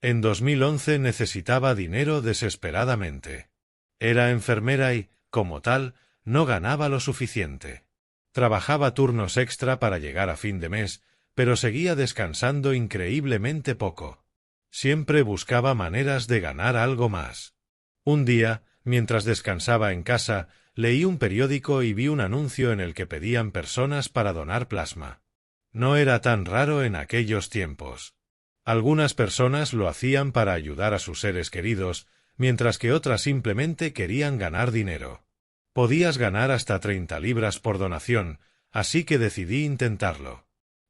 En 2011 necesitaba dinero desesperadamente. Era enfermera y, como tal, no ganaba lo suficiente. Trabajaba turnos extra para llegar a fin de mes, pero seguía descansando increíblemente poco. Siempre buscaba maneras de ganar algo más. Un día, mientras descansaba en casa, leí un periódico y vi un anuncio en el que pedían personas para donar plasma. No era tan raro en aquellos tiempos. Algunas personas lo hacían para ayudar a sus seres queridos, mientras que otras simplemente querían ganar dinero. Podías ganar hasta 30 libras por donación, así que decidí intentarlo.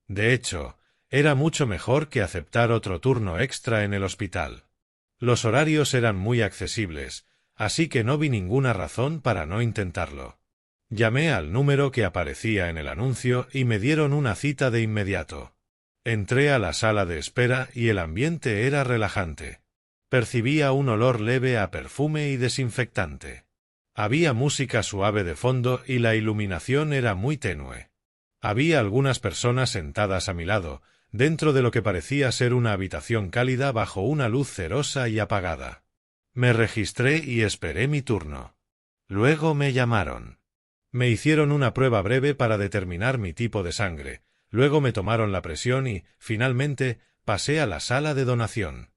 De hecho, era mucho mejor que aceptar otro turno extra en el hospital. Los horarios eran muy accesibles, así que no vi ninguna razón para no intentarlo. Llamé al número que aparecía en el anuncio y me dieron una cita de inmediato. Entré a la sala de espera y el ambiente era relajante. Percibía un olor leve a perfume y desinfectante. Había música suave de fondo y la iluminación era muy tenue. Había algunas personas sentadas a mi lado, dentro de lo que parecía ser una habitación cálida bajo una luz cerosa y apagada. Me registré y esperé mi turno. Luego me llamaron. Me hicieron una prueba breve para determinar mi tipo de sangre. Luego me tomaron la presión y, finalmente, pasé a la sala de donación.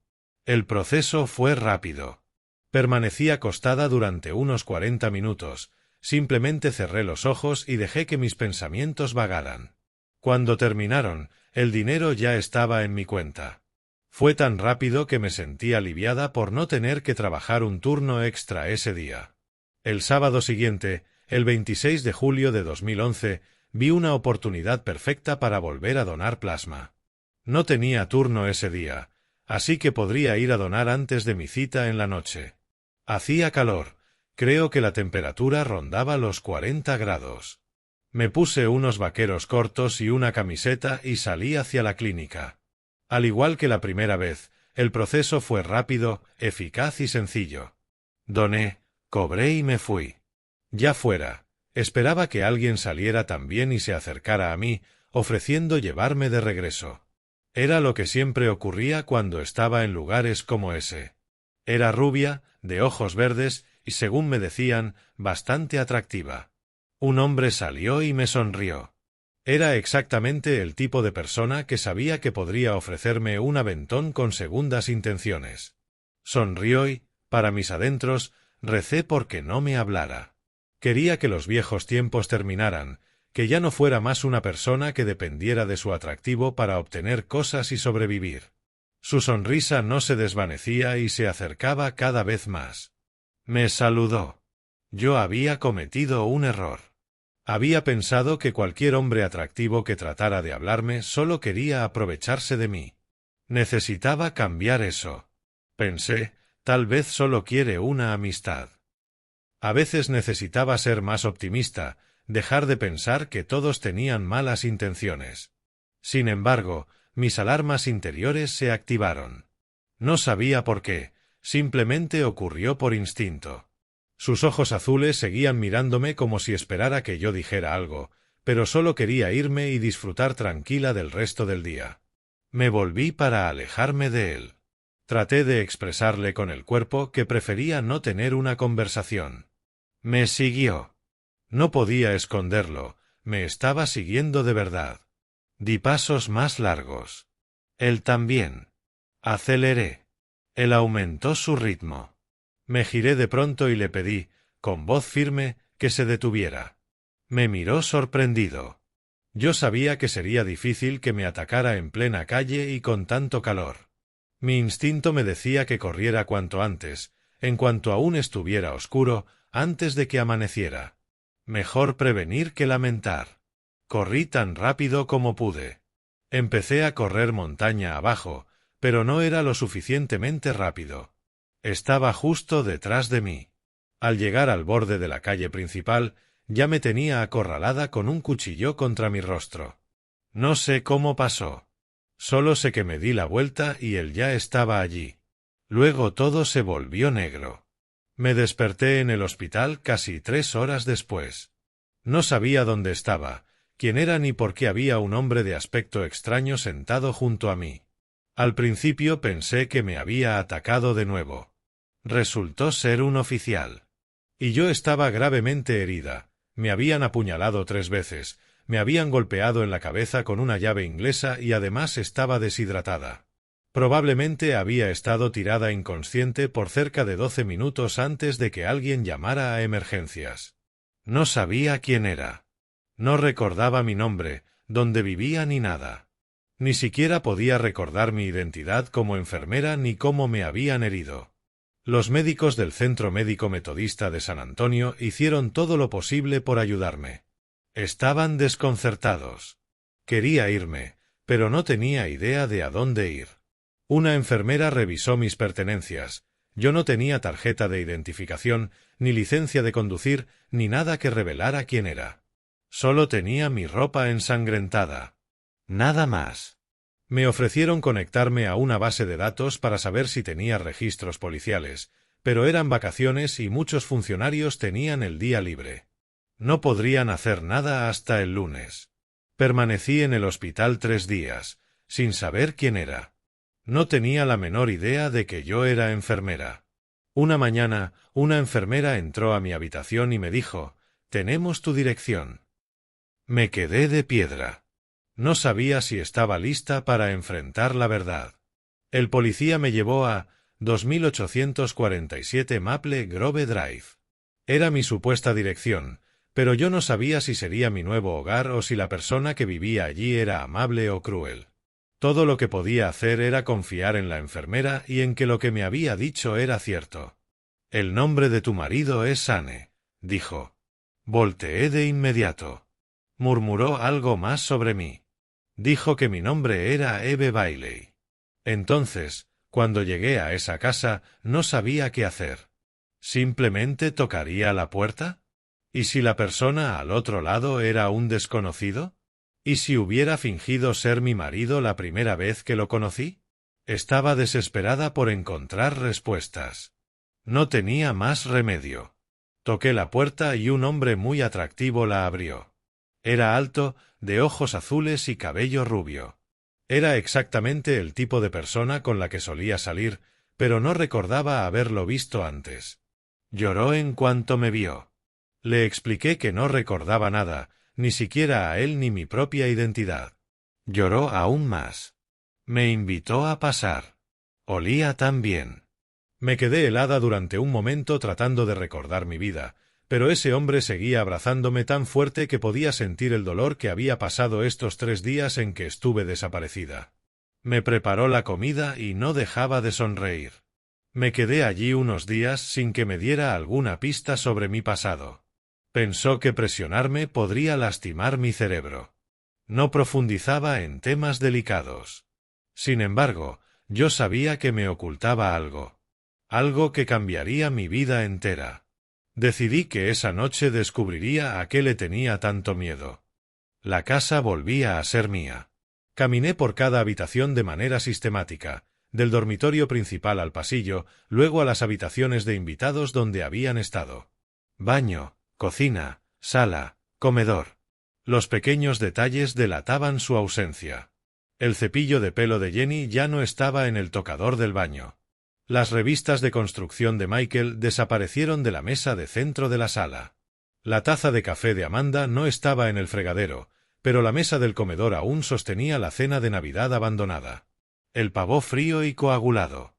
El proceso fue rápido. Permanecí acostada durante unos 40 minutos, simplemente cerré los ojos y dejé que mis pensamientos vagaran. Cuando terminaron, el dinero ya estaba en mi cuenta. Fue tan rápido que me sentí aliviada por no tener que trabajar un turno extra ese día. El sábado siguiente, el 26 de julio de 2011, vi una oportunidad perfecta para volver a donar plasma. No tenía turno ese día, así que podría ir a donar antes de mi cita en la noche. Hacía calor, creo que la temperatura rondaba los 40 grados. Me puse unos vaqueros cortos y una camiseta y salí hacia la clínica. Al igual que la primera vez, el proceso fue rápido, eficaz y sencillo. Doné, cobré y me fui. Ya fuera. Esperaba que alguien saliera también y se acercara a mí, ofreciendo llevarme de regreso. Era lo que siempre ocurría cuando estaba en lugares como ese. Era rubia, de ojos verdes y, según me decían, bastante atractiva. Un hombre salió y me sonrió. Era exactamente el tipo de persona que sabía que podría ofrecerme un aventón con segundas intenciones. Sonrió y, para mis adentros, recé porque no me hablara. Quería que los viejos tiempos terminaran, que ya no fuera más una persona que dependiera de su atractivo para obtener cosas y sobrevivir. Su sonrisa no se desvanecía y se acercaba cada vez más. Me saludó. Yo había cometido un error. Había pensado que cualquier hombre atractivo que tratara de hablarme solo quería aprovecharse de mí. Necesitaba cambiar eso. Pensé, tal vez solo quiere una amistad. A veces necesitaba ser más optimista, dejar de pensar que todos tenían malas intenciones. Sin embargo, mis alarmas interiores se activaron. No sabía por qué, simplemente ocurrió por instinto. Sus ojos azules seguían mirándome como si esperara que yo dijera algo, pero solo quería irme y disfrutar tranquila del resto del día. Me volví para alejarme de él. Traté de expresarle con el cuerpo que prefería no tener una conversación. Me siguió. No podía esconderlo, me estaba siguiendo de verdad. Di pasos más largos. Él también. Aceleré. Él aumentó su ritmo. Me giré de pronto y le pedí, con voz firme, que se detuviera. Me miró sorprendido. Yo sabía que sería difícil que me atacara en plena calle y con tanto calor. Mi instinto me decía que corriera cuanto antes, en cuanto aún estuviera oscuro, antes de que amaneciera. Mejor prevenir que lamentar. Corrí tan rápido como pude. Empecé a correr montaña abajo, pero no era lo suficientemente rápido. Estaba justo detrás de mí. Al llegar al borde de la calle principal, ya me tenía acorralada con un cuchillo contra mi rostro. No sé cómo pasó. Solo sé que me di la vuelta y él ya estaba allí. Luego todo se volvió negro. Me desperté en el hospital casi 3 horas después. No sabía dónde estaba, quién era ni por qué había un hombre de aspecto extraño sentado junto a mí. Al principio pensé que me había atacado de nuevo. Resultó ser un oficial. Y yo estaba gravemente herida. Me habían apuñalado 3 veces, me habían golpeado en la cabeza con una llave inglesa y además estaba deshidratada. Probablemente había estado tirada inconsciente por cerca de 12 minutos antes de que alguien llamara a emergencias. No sabía quién era. No recordaba mi nombre, dónde vivía ni nada. Ni siquiera podía recordar mi identidad como enfermera ni cómo me habían herido. Los médicos del Centro Médico Metodista de San Antonio hicieron todo lo posible por ayudarme. Estaban desconcertados. Quería irme, pero no tenía idea de a dónde ir. Una enfermera revisó mis pertenencias. Yo no tenía tarjeta de identificación, ni licencia de conducir, ni nada que revelara quién era. Solo tenía mi ropa ensangrentada. Nada más. Me ofrecieron conectarme a una base de datos para saber si tenía registros policiales, pero eran vacaciones y muchos funcionarios tenían el día libre. No podrían hacer nada hasta el lunes. Permanecí en el hospital 3 días, sin saber quién era. No tenía la menor idea de que yo era enfermera. Una mañana, una enfermera entró a mi habitación y me dijo: «Tenemos tu dirección». Me quedé de piedra. No sabía si estaba lista para enfrentar la verdad. El policía me llevó a 2847 Maple Grove Drive. Era mi supuesta dirección, pero yo no sabía si sería mi nuevo hogar o si la persona que vivía allí era amable o cruel. Todo lo que podía hacer era confiar en la enfermera y en que lo que me había dicho era cierto. «El nombre de tu marido es Anne», dijo. Volteé de inmediato. Murmuró algo más sobre mí. Dijo que mi nombre era Eve Bailey. Entonces, cuando llegué a esa casa, no sabía qué hacer. ¿Simplemente tocaría la puerta? ¿Y si la persona al otro lado era un desconocido? ¿Y si hubiera fingido ser mi marido la primera vez que lo conocí? Estaba desesperada por encontrar respuestas. No tenía más remedio. Toqué la puerta y un hombre muy atractivo la abrió. Era alto, de ojos azules y cabello rubio. Era exactamente el tipo de persona con la que solía salir, pero no recordaba haberlo visto antes. Lloró en cuanto me vio. Le expliqué que no recordaba nada, ni siquiera a él ni mi propia identidad. Lloró aún más. Me invitó a pasar. Olía tan bien. Me quedé helada durante un momento tratando de recordar mi vida, pero ese hombre seguía abrazándome tan fuerte que podía sentir el dolor que había pasado estos 3 días en que estuve desaparecida. Me preparó la comida y no dejaba de sonreír. Me quedé allí unos días sin que me diera alguna pista sobre mi pasado. Pensó que presionarme podría lastimar mi cerebro. No profundizaba en temas delicados. Sin embargo, yo sabía que me ocultaba algo. Algo que cambiaría mi vida entera. Decidí que esa noche descubriría a qué le tenía tanto miedo. La casa volvía a ser mía. Caminé por cada habitación de manera sistemática, del dormitorio principal al pasillo, luego a las habitaciones de invitados donde habían estado. Baño, cocina, sala, comedor. Los pequeños detalles delataban su ausencia. El cepillo de pelo de Jenny ya no estaba en el tocador del baño. Las revistas de construcción de Michael desaparecieron de la mesa de centro de la sala. La taza de café de Amanda no estaba en el fregadero, pero la mesa del comedor aún sostenía la cena de Navidad abandonada. El pavó frío y coagulado.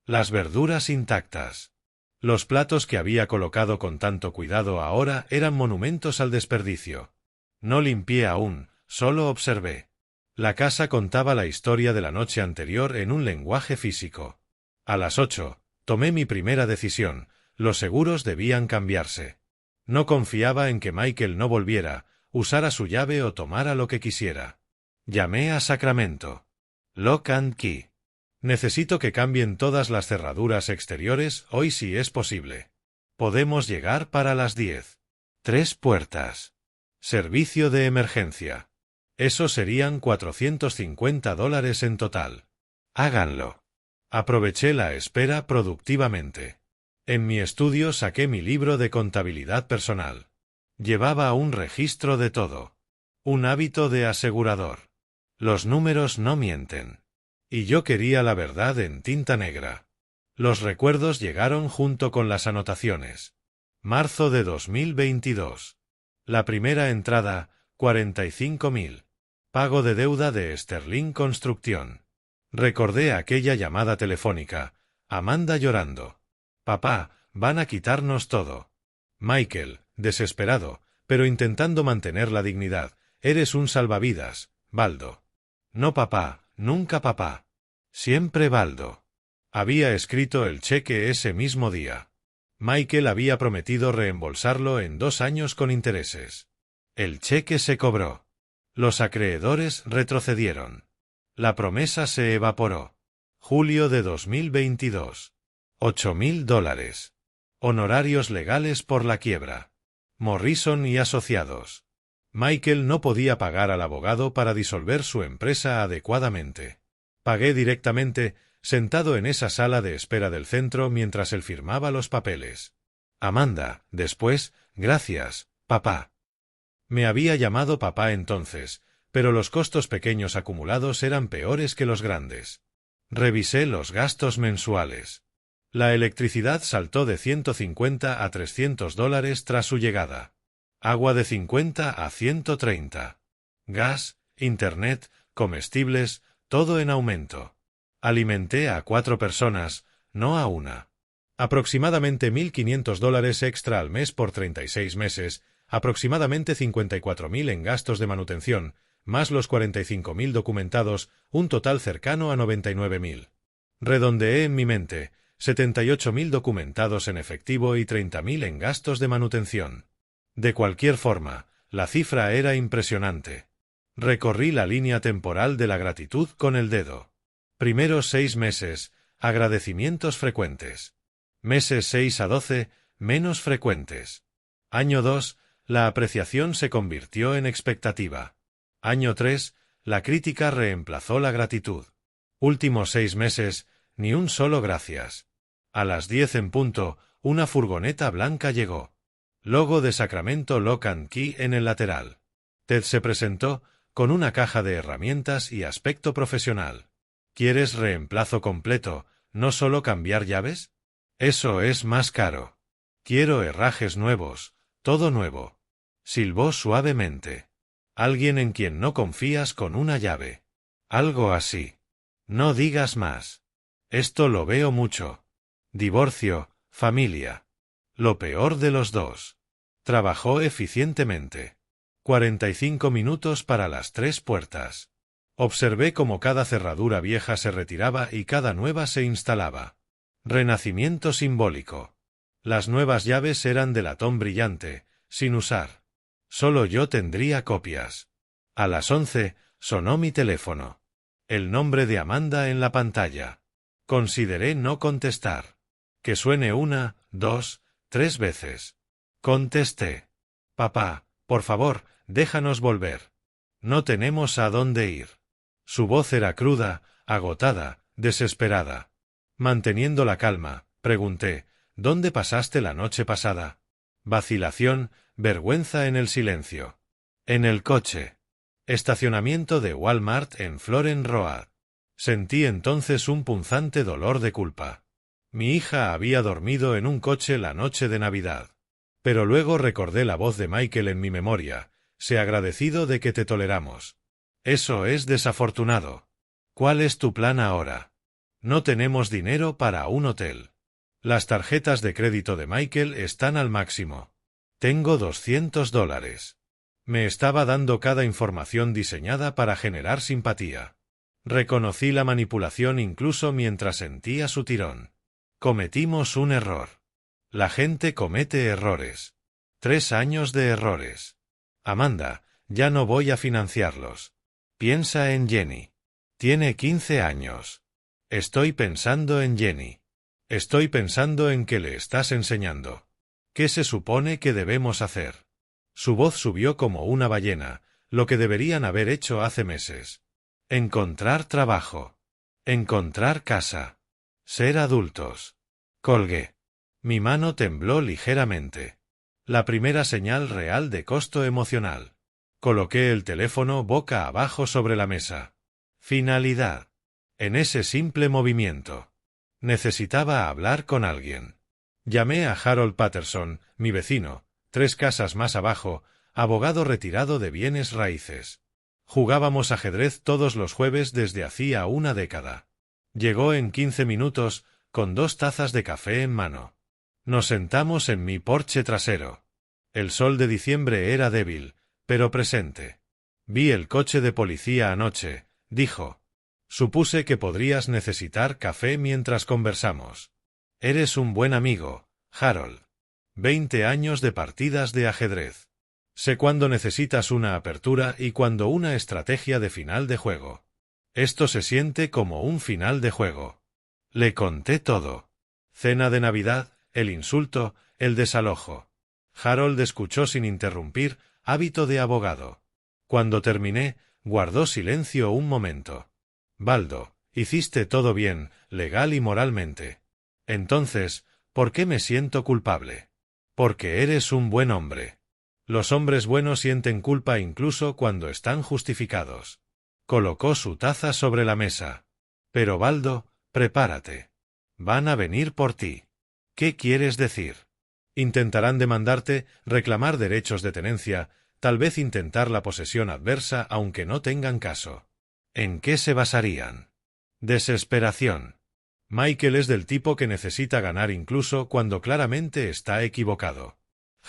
Las verduras intactas. Los platos que había colocado con tanto cuidado ahora eran monumentos al desperdicio. No limpié aún, solo observé. La casa contaba la historia de la noche anterior en un lenguaje físico. A las 8, tomé mi primera decisión: los seguros debían cambiarse. No confiaba en que Michael no volviera, usara su llave o tomara lo que quisiera. Llamé a Sacramento. Lock and Key. Necesito que cambien todas las cerraduras exteriores hoy si es posible. Podemos llegar para las 10. 3 puertas. Servicio de emergencia. Eso serían $450 en total. Háganlo. Aproveché la espera productivamente. En mi estudio saqué mi libro de contabilidad personal. Llevaba un registro de todo. Un hábito de asegurador. Los números no mienten. Y yo quería la verdad en tinta negra. Los recuerdos llegaron junto con las anotaciones. Marzo de 2022. La primera entrada, 45.000. Pago de deuda de Sterling Construcción. Recordé aquella llamada telefónica. Amanda llorando. Papá, van a quitarnos todo. Michael, desesperado, pero intentando mantener la dignidad. Eres un salvavidas, Baldo. No papá, nunca papá. Siempre Baldo. Había escrito el cheque ese mismo día. Michael había prometido reembolsarlo en 2 años con intereses. El cheque se cobró. Los acreedores retrocedieron. La promesa se evaporó. Julio de 2022. $8.000. Honorarios legales por la quiebra. Morrison y asociados. Michael no podía pagar al abogado para disolver su empresa adecuadamente. Pagué directamente, sentado en esa sala de espera del centro mientras él firmaba los papeles. Amanda, después, gracias, papá. Me había llamado papá entonces, pero los costos pequeños acumulados eran peores que los grandes. Revisé los gastos mensuales. La electricidad saltó de $150 a $300 tras su llegada. Agua de 50 a 130. Gas, internet, comestibles, todo en aumento. Alimenté a 4 personas, no a una. Aproximadamente $1.500 extra al mes por 36 meses, aproximadamente 54.000 en gastos de manutención, más los 45.000 documentados, un total cercano a 99.000. Redondeé en mi mente, 78.000 documentados en efectivo y 30.000 en gastos de manutención. De cualquier forma, la cifra era impresionante. Recorrí la línea temporal de la gratitud con el dedo. Primeros 6 meses, agradecimientos frecuentes. Meses 6 a 12, menos frecuentes. Año 2, la apreciación se convirtió en expectativa. Año 3, la crítica reemplazó la gratitud. Últimos 6 meses, ni un solo gracias. A las 10 en punto, una furgoneta blanca llegó. Logo de Sacramento Lock and Key en el lateral. Ted se presentó, con una caja de herramientas y aspecto profesional. ¿Quieres reemplazo completo, no solo cambiar llaves? Eso es más caro. Quiero herrajes nuevos, todo nuevo. Silbó suavemente. Alguien en quien no confías con una llave. Algo así. No digas más. Esto lo veo mucho. Divorcio, familia. Lo peor de los dos. Trabajó eficientemente. 45 minutos para las 3 puertas. Observé cómo cada cerradura vieja se retiraba y cada nueva se instalaba. Renacimiento simbólico. Las nuevas llaves eran de latón brillante, sin usar. Solo yo tendría copias. A las 11, sonó mi teléfono. El nombre de Amanda en la pantalla. Consideré no contestar. Que suene 1, 2, 3 veces. Contesté. Papá, por favor, déjanos volver. No tenemos a dónde ir. Su voz era cruda, agotada, desesperada. Manteniendo la calma, pregunté, ¿dónde pasaste la noche pasada? Vacilación, vergüenza en el silencio. En el coche. Estacionamiento de Walmart en Floren Road. Sentí entonces un punzante dolor de culpa. Mi hija había dormido en un coche la noche de Navidad. Pero luego recordé la voz de Michael en mi memoria. Sé agradecido de que te toleramos. Eso es desafortunado. ¿Cuál es tu plan ahora? No tenemos dinero para un hotel. Las tarjetas de crédito de Michael están al máximo. Tengo $200. Me estaba dando cada información diseñada para generar simpatía. Reconocí la manipulación incluso mientras sentía su tirón. Cometimos un error. La gente comete errores. 3 años de errores. Amanda, ya no voy a financiarlos. Piensa en Jenny. Tiene 15 años. Estoy pensando en Jenny. Estoy pensando en qué le estás enseñando. ¿Qué se supone que debemos hacer? Su voz subió como una ballena, lo que deberían haber hecho hace meses. Encontrar trabajo. Encontrar casa. Ser adultos. Colgué. Mi mano tembló ligeramente. La primera señal real de costo emocional. Coloqué el teléfono boca abajo sobre la mesa. Finalidad. En ese simple movimiento. Necesitaba hablar con alguien. Llamé a Harold Patterson, mi vecino, 3 casas más abajo, abogado retirado de bienes raíces. Jugábamos ajedrez todos los jueves desde hacía una década. Llegó en 15 minutos, con 2 tazas de café en mano. Nos sentamos en mi porche trasero. El sol de diciembre era débil, pero presente. Vi el coche de policía anoche, dijo. Supuse que podrías necesitar café mientras conversamos. Eres un buen amigo, Harold. 20 años de partidas de ajedrez. Sé cuándo necesitas una apertura y cuándo una estrategia de final de juego. Esto se siente como un final de juego. Le conté todo. Cena de Navidad, el insulto, el desalojo. Harold escuchó sin interrumpir, hábito de abogado. Cuando terminé, guardó silencio un momento. Baldo, hiciste todo bien, legal y moralmente. Entonces, ¿por qué me siento culpable? Porque eres un buen hombre. Los hombres buenos sienten culpa incluso cuando están justificados. Colocó su taza sobre la mesa. Pero Baldo, prepárate. Van a venir por ti. ¿Qué quieres decir? Intentarán demandarte, reclamar derechos de tenencia, tal vez intentar la posesión adversa aunque no tengan caso. ¿En qué se basarían? Desesperación. Michael es del tipo que necesita ganar incluso cuando claramente está equivocado.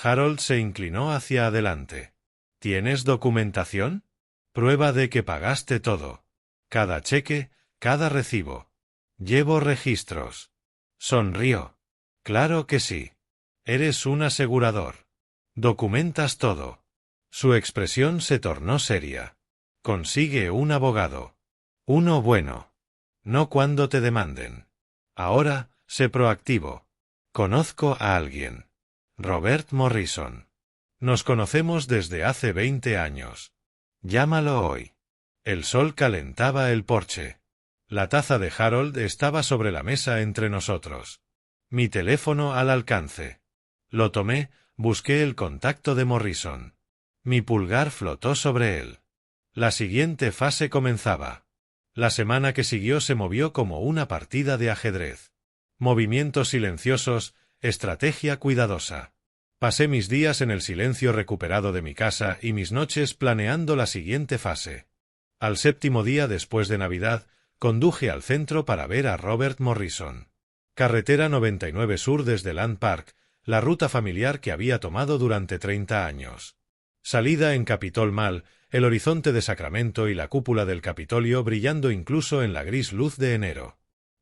Harold se inclinó hacia adelante. ¿Tienes documentación? Prueba de que pagaste todo. Cada cheque, cada recibo. Llevo registros. Sonrió. Claro que sí. Eres un asegurador. Documentas todo. Su expresión se tornó seria. Consigue un abogado. Uno bueno. No cuando te demanden. Ahora, sé proactivo. Conozco a alguien. Robert Morrison. Nos conocemos desde hace 20 años. Llámalo hoy. El sol calentaba el porche. La taza de Harold estaba sobre la mesa entre nosotros. Mi teléfono al alcance. Lo tomé, busqué el contacto de Morrison. Mi pulgar flotó sobre él. La siguiente fase comenzaba. La semana que siguió se movió como una partida de ajedrez. Movimientos silenciosos, estrategia cuidadosa. Pasé mis días en el silencio recuperado de mi casa y mis noches planeando la siguiente fase. Al 7º día después de Navidad, conduje al centro para ver a Robert Morrison. Carretera 99 Sur desde Land Park, la ruta familiar que había tomado durante 30 años. Salida en Capitol Mall, el horizonte de Sacramento y la cúpula del Capitolio brillando incluso en la gris luz de enero.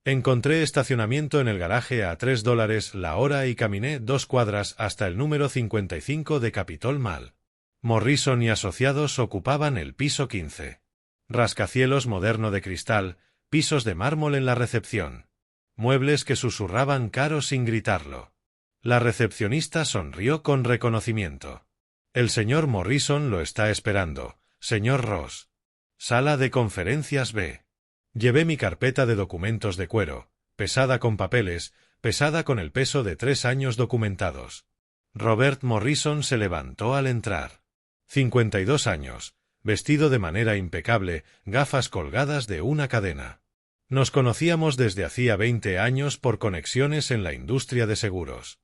Encontré estacionamiento en el garaje a $3 la hora y caminé 2 cuadras hasta el número 55 de Capitol Mall. Morrison y asociados ocupaban el piso 15. Rascacielos moderno de cristal, pisos de mármol en la recepción. Muebles que susurraban caro sin gritarlo. La recepcionista sonrió con reconocimiento. El señor Morrison lo está esperando, señor Ross. Sala de conferencias B. Llevé mi carpeta de documentos de cuero, pesada con papeles, pesada con el peso de 3 años documentados. Robert Morrison se levantó al entrar. 52 años, vestido de manera impecable, gafas colgadas de una cadena. Nos conocíamos desde hacía 20 años por conexiones en la industria de seguros.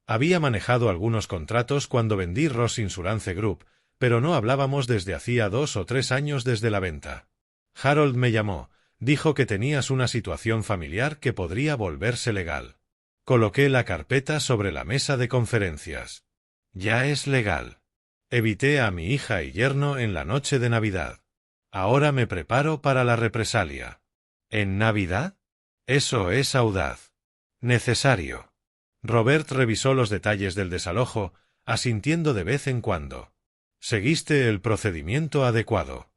Había manejado algunos contratos cuando vendí Ross Insurance Group, pero no hablábamos desde hacía 2 o 3 años desde la venta. Harold me llamó, dijo que tenías una situación familiar que podría volverse legal. Coloqué la carpeta sobre la mesa de conferencias. Ya es legal. Evité a mi hija y yerno en la noche de Navidad. Ahora me preparo para la represalia. ¿En Navidad? Eso es audaz. Necesario. Robert revisó los detalles del desalojo, asintiendo de vez en cuando. Seguiste el procedimiento adecuado.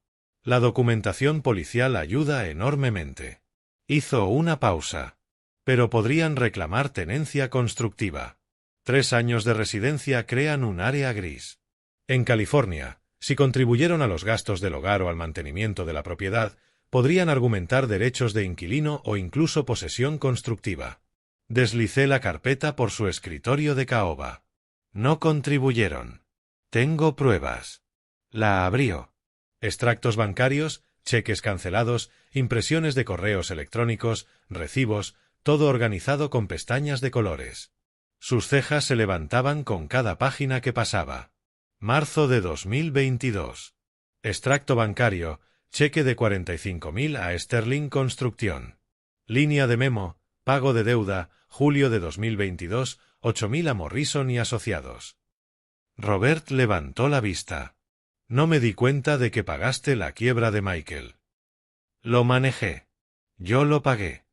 La documentación policial ayuda enormemente. Hizo una pausa. Pero podrían reclamar tenencia constructiva. 3 años de residencia crean un área gris. En California, si contribuyeron a los gastos del hogar o al mantenimiento de la propiedad, podrían argumentar derechos de inquilino o incluso posesión constructiva. Deslicé la carpeta por su escritorio de caoba. No contribuyeron. Tengo pruebas. La abrió. Extractos bancarios, cheques cancelados, impresiones de correos electrónicos, recibos, todo organizado con pestañas de colores. Sus cejas se levantaban con cada página que pasaba. Marzo de 2022. Extracto bancario, cheque de 45.000 a Sterling Construcción. Línea de memo, pago de deuda, julio de 2022, 8.000 a Morrison y Asociados. Robert levantó la vista. No me di cuenta de que pagaste la quiebra de Michael. Lo manejé. Yo lo pagué.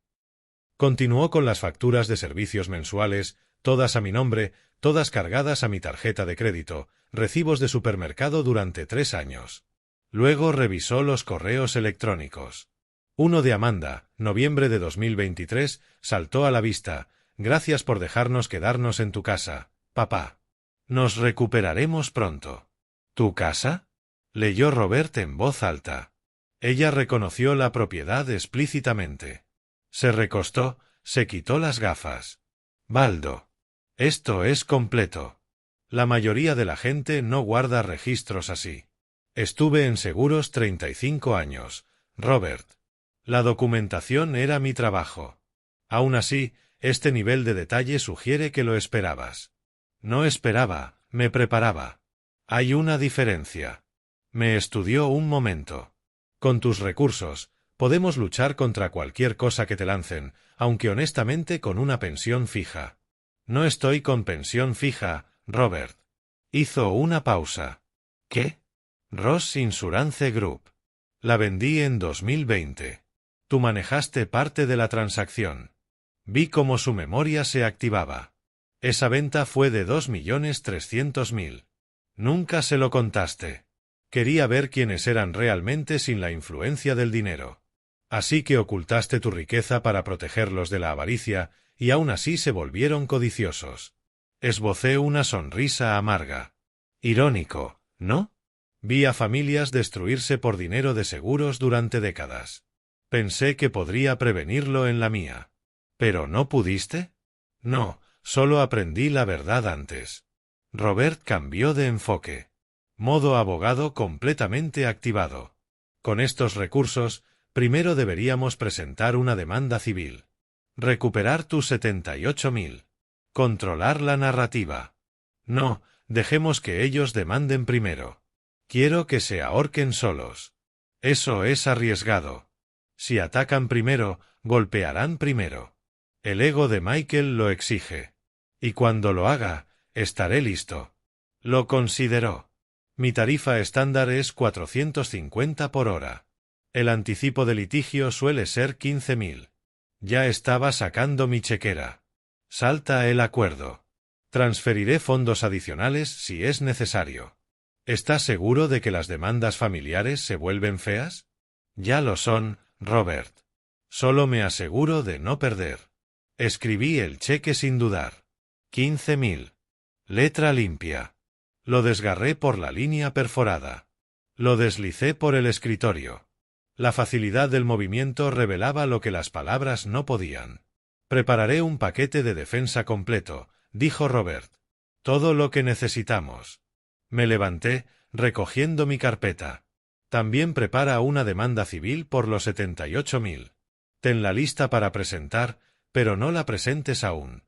Continuó con las facturas de servicios mensuales, todas a mi nombre, todas cargadas a mi tarjeta de crédito, recibos de supermercado durante 3 años. Luego revisó los correos electrónicos. Uno de Amanda, noviembre de 2023, saltó a la vista. Gracias por dejarnos quedarnos en tu casa, papá. Nos recuperaremos pronto. ¿Tu casa? Leyó Robert en voz alta. Ella reconoció la propiedad explícitamente. Se recostó, se quitó las gafas. Baldo. Esto es completo. La mayoría de la gente no guarda registros así. Estuve en seguros 35 años, Robert. La documentación era mi trabajo. Aún así, este nivel de detalle sugiere que lo esperabas. No esperaba, me preparaba. Hay una diferencia. Me estudió un momento. Con tus recursos, podemos luchar contra cualquier cosa que te lancen, aunque honestamente con una pensión fija. No estoy con pensión fija, Robert. Hizo una pausa. ¿Qué? Ross Insurance Group. La vendí en 2020. Tú manejaste parte de la transacción. Vi cómo su memoria se activaba. Esa venta fue de 2.300.000. Nunca se lo contaste. Quería ver quiénes eran realmente sin la influencia del dinero. Así que ocultaste tu riqueza para protegerlos de la avaricia, y aún así se volvieron codiciosos. Esbocé una sonrisa amarga. Irónico, ¿no? Vi a familias destruirse por dinero de seguros durante décadas. Pensé que podría prevenirlo en la mía. ¿Pero no pudiste? No, solo aprendí la verdad antes. Robert cambió de enfoque. Modo abogado completamente activado. Con estos recursos, primero deberíamos presentar una demanda civil. Recuperar tus 78.000. Controlar la narrativa. No, dejemos que ellos demanden primero. Quiero que se ahorquen solos. Eso es arriesgado. Si atacan primero, golpearán primero. El ego de Michael lo exige. Y cuando lo haga, estaré listo. Lo consideró. Mi tarifa estándar es 450 por hora. El anticipo de litigio suele ser 15.000. Ya estaba sacando mi chequera. Salta el acuerdo. Transferiré fondos adicionales si es necesario. ¿Estás seguro de que las demandas familiares se vuelven feas? Ya lo son, Robert. Solo me aseguro de no perder. Escribí el cheque sin dudar. 15.000. Letra limpia. Lo desgarré por la línea perforada. Lo deslicé por el escritorio. La facilidad del movimiento revelaba lo que las palabras no podían. Prepararé un paquete de defensa completo, dijo Robert. Todo lo que necesitamos. Me levanté, recogiendo mi carpeta. También prepara una demanda civil por los 78.000. Ten la lista para presentar, pero no la presentes aún.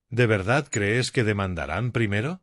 ¿De verdad crees que demandarán primero?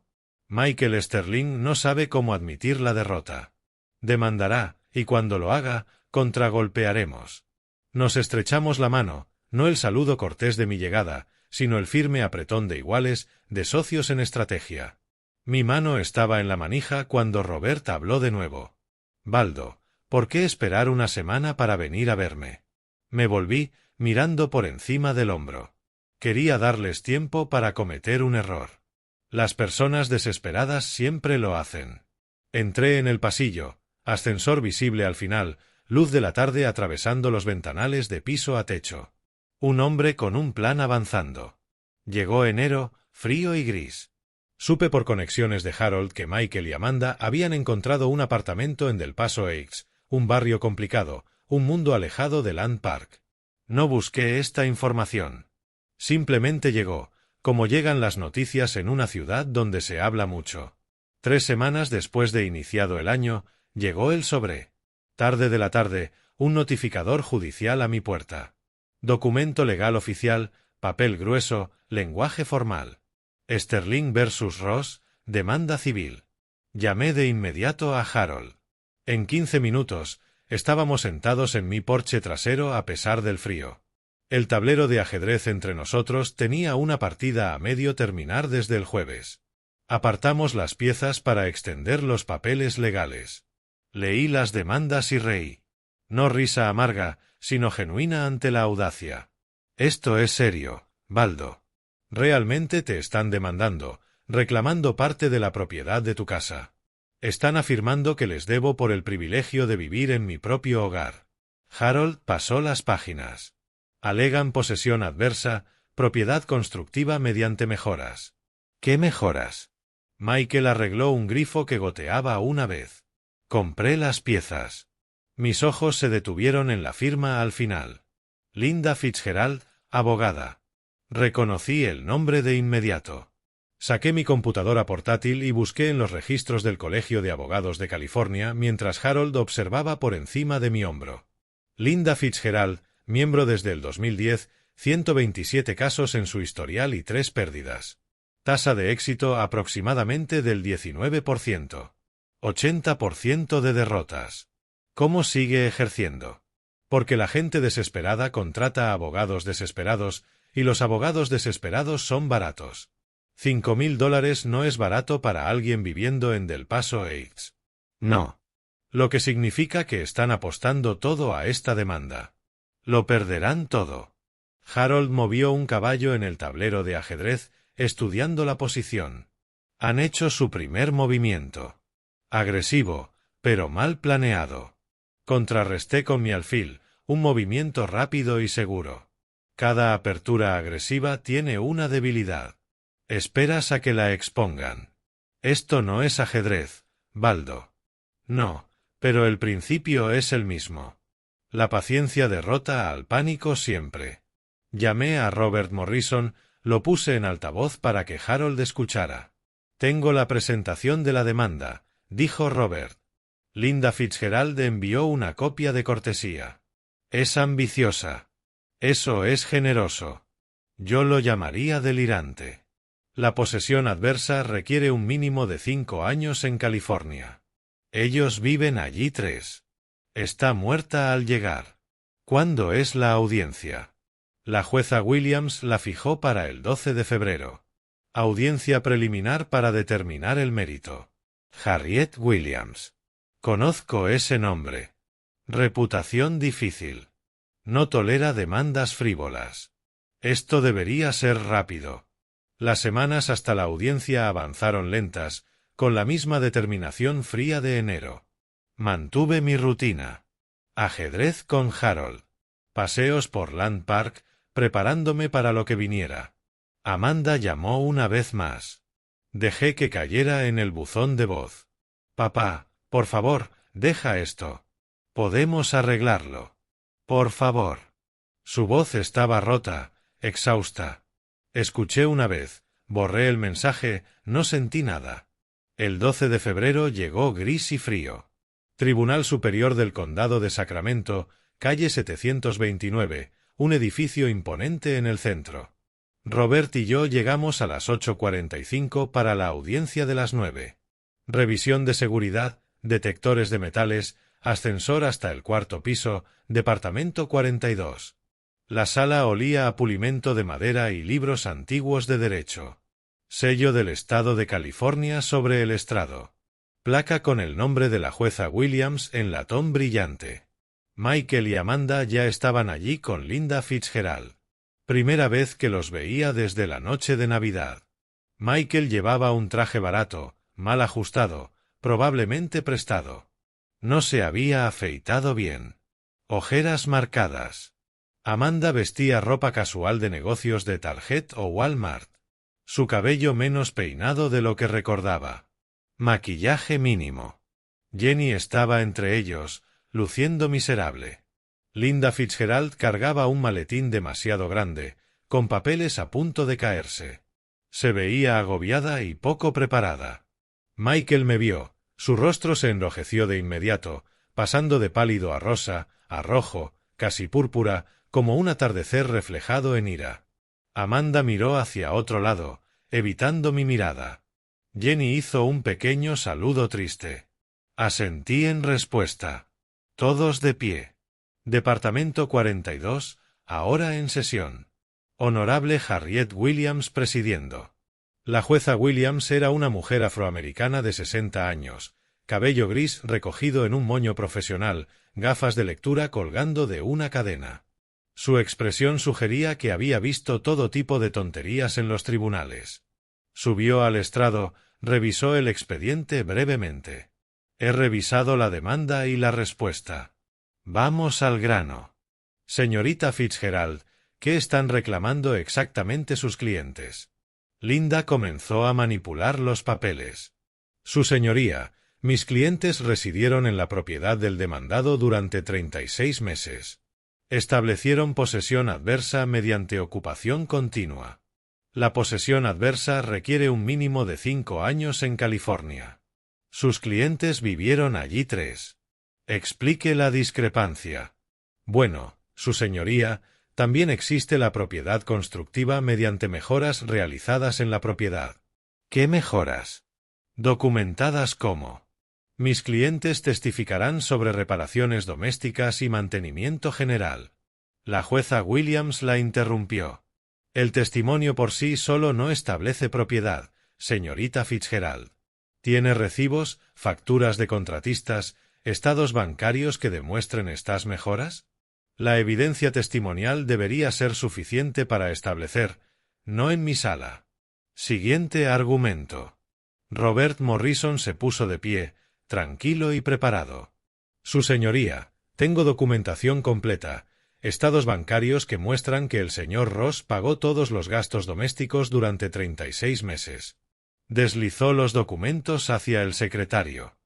Michael Sterling no sabe cómo admitir la derrota. Demandará, y cuando lo haga, contragolpearemos. Nos estrechamos la mano, no el saludo cortés de mi llegada, sino el firme apretón de iguales, de socios en estrategia. Mi mano estaba en la manija cuando Robert habló de nuevo. Baldo, ¿por qué esperar una semana para venir a verme? Me volví, mirando por encima del hombro. Quería darles tiempo para cometer un error. Las personas desesperadas siempre lo hacen. Entré en el pasillo, ascensor visible al final, luz de la tarde atravesando los ventanales de piso a techo. Un hombre con un plan avanzando. Llegó enero, frío y gris. Supe por conexiones de Harold que Michael y Amanda habían encontrado un apartamento en Del Paso Heights, un barrio complicado, un mundo alejado de Land Park. No busqué esta información. Simplemente llegó, como llegan las noticias en una ciudad donde se habla mucho. 3 semanas después de iniciado el año, llegó el sobre. Tarde de la tarde, Un notificador judicial a mi puerta. Documento legal oficial, papel grueso, lenguaje formal. Sterling versus Ross, demanda civil. Llamé de inmediato a Harold. En 15 minutos, estábamos sentados en mi porche trasero a pesar del frío. El tablero de ajedrez entre nosotros tenía una partida a medio terminar desde el jueves. Apartamos las piezas para extender los papeles legales. Leí las demandas y reí. No risa amarga, sino genuina ante la audacia. Esto es serio, Baldo. Realmente te están demandando, reclamando parte de la propiedad de tu casa. Están afirmando que les debo por el privilegio de vivir en mi propio hogar. Harold pasó las páginas. Alegan posesión adversa, propiedad constructiva mediante mejoras. ¿Qué mejoras? Michael arregló un grifo que goteaba una vez. Compré las piezas. Mis ojos se detuvieron en la firma al final. Linda Fitzgerald, abogada. Reconocí el nombre de inmediato. Saqué mi computadora portátil y busqué en los registros del Colegio de Abogados de California mientras Harold observaba por encima de mi hombro. Linda Fitzgerald, miembro desde el 2010, 127 casos en su historial y 3 pérdidas. Tasa de éxito aproximadamente del 19%. 80% de derrotas. ¿Cómo sigue ejerciendo? Porque la gente desesperada contrata a abogados desesperados y los abogados desesperados son baratos. $5,000 no es barato para alguien viviendo en Del Paso Heights. No. Lo que significa que están apostando todo a esta demanda. Lo perderán todo. Harold movió un caballo en el tablero de ajedrez, estudiando la posición. Han hecho su primer movimiento. Agresivo, pero mal planeado. Contrarresté con mi alfil, un movimiento rápido y seguro. Cada apertura agresiva tiene una debilidad. Esperas a que la expongan. Esto no es ajedrez, Baldo. No, pero el principio es el mismo. La paciencia derrota al pánico siempre. Llamé a Robert Morrison, lo puse en altavoz para que Harold escuchara. Tengo la presentación de la demanda, dijo Robert. Linda Fitzgerald envió una copia de cortesía. Es ambiciosa. Eso es generoso. Yo lo llamaría delirante. La posesión adversa requiere un mínimo de 5 años en California. Ellos viven allí 3. Está muerta al llegar. ¿Cuándo es la audiencia? La jueza Williams la fijó para el 12 de febrero. Audiencia preliminar para determinar el mérito. Harriet Williams. Conozco ese nombre. Reputación difícil. No tolera demandas frívolas. Esto debería ser rápido. Las semanas hasta la audiencia avanzaron lentas, con la misma determinación fría de enero. Mantuve mi rutina. Ajedrez con Harold. Paseos por Land Park, preparándome para lo que viniera. Amanda llamó una vez más. Dejé que cayera en el buzón de voz. Papá, por favor, deja esto. Podemos arreglarlo. Por favor. Su voz estaba rota, exhausta. Escuché una vez, borré el mensaje, no sentí nada. El 12 de febrero llegó gris y frío. Tribunal Superior del Condado de Sacramento, calle 729, un edificio imponente en el centro. Robert y yo llegamos a las 8:45 para la audiencia de las 9. Revisión de seguridad, detectores de metales, ascensor hasta el 4º piso, departamento 42. La sala olía a pulimento de madera y libros antiguos de derecho. Sello del Estado de California sobre el estrado. Placa con el nombre de la jueza Williams en latón brillante. Michael y Amanda ya estaban allí con Linda Fitzgerald. Primera vez que los veía desde la noche de Navidad. Michael llevaba un traje barato, mal ajustado, probablemente prestado. No se había afeitado bien. Ojeras marcadas. Amanda vestía ropa casual de negocios de Target o Walmart. Su cabello menos peinado de lo que recordaba. Maquillaje mínimo. Jenny estaba entre ellos, luciendo miserable. Linda Fitzgerald cargaba un maletín demasiado grande, con papeles a punto de caerse. Se veía agobiada y poco preparada. Michael me vio, su rostro se enrojeció de inmediato, pasando de pálido a rosa, a rojo, casi púrpura, como un atardecer reflejado en ira. Amanda miró hacia otro lado, evitando mi mirada. Jenny hizo un pequeño saludo triste. Asentí en respuesta. Todos de pie. Departamento 42, ahora en sesión. Honorable Harriet Williams presidiendo. La jueza Williams era una mujer afroamericana de 60 años, cabello gris recogido en un moño profesional, gafas de lectura colgando de una cadena. Su expresión sugería que había visto todo tipo de tonterías en los tribunales. Subió al estrado, revisó el expediente brevemente. He revisado la demanda y la respuesta. Vamos al grano. Señorita Fitzgerald, ¿qué están reclamando exactamente sus clientes? Linda comenzó a manipular los papeles. Su señoría, mis clientes residieron en la propiedad del demandado durante 36 meses. Establecieron posesión adversa mediante ocupación continua. La posesión adversa requiere un mínimo de 5 años en California. Sus clientes vivieron allí 3. Explique la discrepancia. Bueno, su señoría, también existe la propiedad constructiva mediante mejoras realizadas en la propiedad. ¿Qué mejoras? Documentadas como. Mis clientes testificarán sobre reparaciones domésticas y mantenimiento general. La jueza Williams la interrumpió. El testimonio por sí solo no establece propiedad, señorita Fitzgerald. ¿Tiene recibos, facturas de contratistas, estados bancarios que demuestren estas mejoras? La evidencia testimonial debería ser suficiente para establecer, no en mi sala. Siguiente argumento. Robert Morrison se puso de pie, tranquilo y preparado. Su señoría, tengo documentación completa, estados bancarios que muestran que el señor Ross pagó todos los gastos domésticos durante 36 meses. Deslizó los documentos hacia el secretario.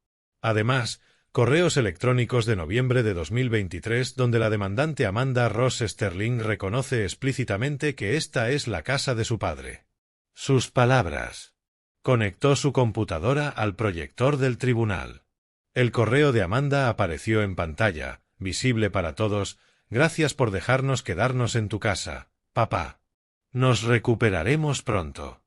Además, correos electrónicos de noviembre de 2023 donde la demandante Amanda Ross Sterling reconoce explícitamente que esta es la casa de su padre. Sus palabras. Conectó su computadora al proyector del tribunal. El correo de Amanda apareció en pantalla, visible para todos. Gracias por dejarnos quedarnos en tu casa, papá. Nos recuperaremos pronto.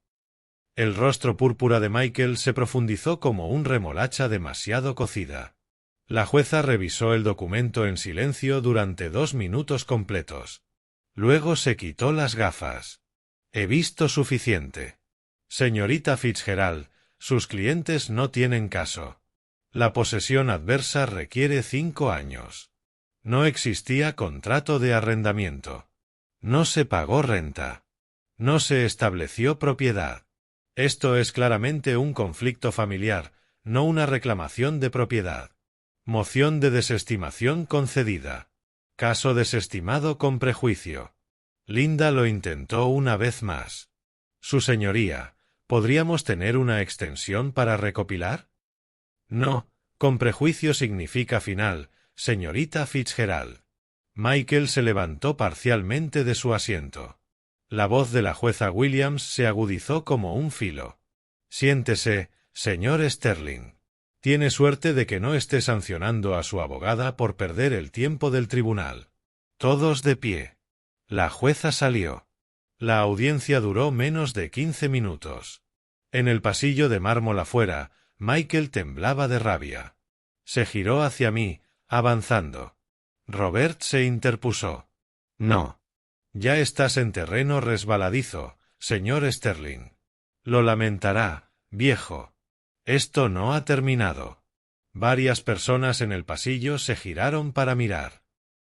El rostro púrpura de Michael se profundizó como un remolacha demasiado cocida. La jueza revisó el documento en silencio durante 2 minutos completos. Luego se quitó las gafas. He visto suficiente. Señorita Fitzgerald, sus clientes no tienen caso. La posesión adversa requiere 5 años. No existía contrato de arrendamiento. No se pagó renta. No se estableció propiedad. Esto es claramente un conflicto familiar, no una reclamación de propiedad. Moción de desestimación concedida. Caso desestimado con prejuicio. Linda lo intentó una vez más. Su señoría, ¿podríamos tener una extensión para recopilar? No, con prejuicio significa final, señorita Fitzgerald. Michael se levantó parcialmente de su asiento. La voz de la jueza Williams se agudizó como un filo. Siéntese, señor Sterling. Tiene suerte de que no esté sancionando a su abogada por perder el tiempo del tribunal. Todos de pie. La jueza salió. La audiencia duró menos de 15 minutos. En el pasillo de mármol afuera, Michael temblaba de rabia. Se giró hacia mí, avanzando. Robert se interpuso. No. Ya estás en terreno resbaladizo, señor Sterling. Lo lamentará, viejo. Esto no ha terminado. Varias personas en el pasillo se giraron para mirar.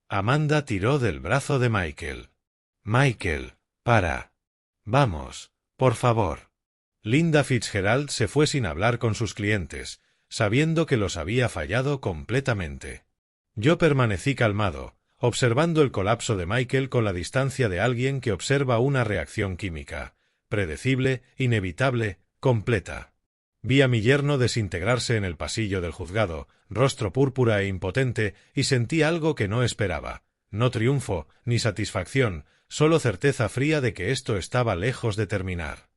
Amanda tiró del brazo de Michael. Michael, para. Vamos, por favor. Linda Fitzgerald se fue sin hablar con sus clientes, sabiendo que los había fallado completamente. Yo permanecí calmado, observando el colapso de Michael con la distancia de alguien que observa una reacción química, predecible, inevitable, completa. Vi a mi yerno desintegrarse en el pasillo del juzgado, rostro púrpura e impotente, y sentí algo que no esperaba. No triunfo, ni satisfacción, solo certeza fría de que esto estaba lejos de terminar.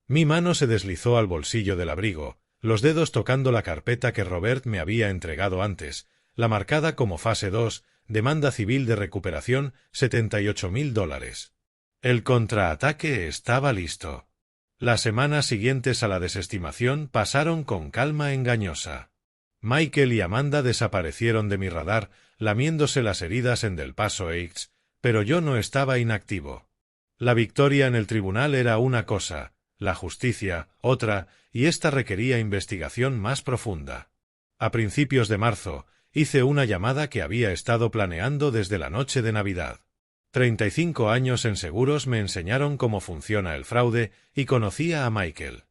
Mi mano se deslizó al bolsillo del abrigo, los dedos tocando la carpeta que Robert me había entregado antes, la marcada como fase 2, demanda civil de recuperación, $78.000. El contraataque estaba listo. Las semanas siguientes a la desestimación pasaron con calma engañosa. Michael y Amanda desaparecieron de mi radar, lamiéndose las heridas en Del Paso Heights, pero yo no estaba inactivo. La victoria en el tribunal era una cosa, la justicia, otra, y esta requería investigación más profunda. A principios de marzo, hice una llamada que había estado planeando desde la noche de Navidad. 35 años en seguros me enseñaron cómo funciona el fraude y conocía a Michael.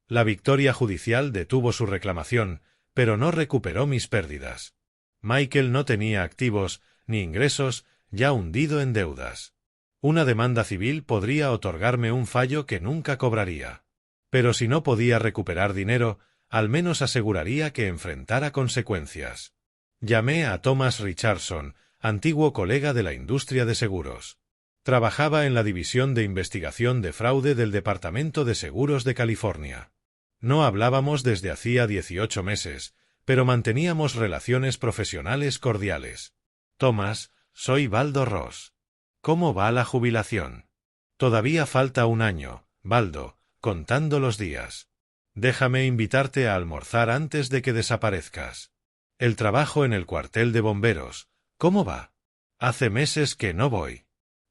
La victoria judicial detuvo su reclamación, pero no recuperó mis pérdidas. Michael no tenía activos ni ingresos, ya hundido en deudas. Una demanda civil podría otorgarme un fallo que nunca cobraría. Pero si no podía recuperar dinero, al menos aseguraría que enfrentara consecuencias. Llamé a Thomas Richardson, antiguo colega de la industria de seguros. Trabajaba en la División de Investigación de Fraude del Departamento de Seguros de California. No hablábamos desde hacía 18 meses, pero manteníamos relaciones profesionales cordiales. Thomas, soy Baldo Ross. ¿Cómo va la jubilación? Todavía falta un año, Baldo, contando los días. Déjame invitarte a almorzar antes de que desaparezcas. El trabajo en el cuartel de bomberos, ¿cómo va? Hace meses que no voy.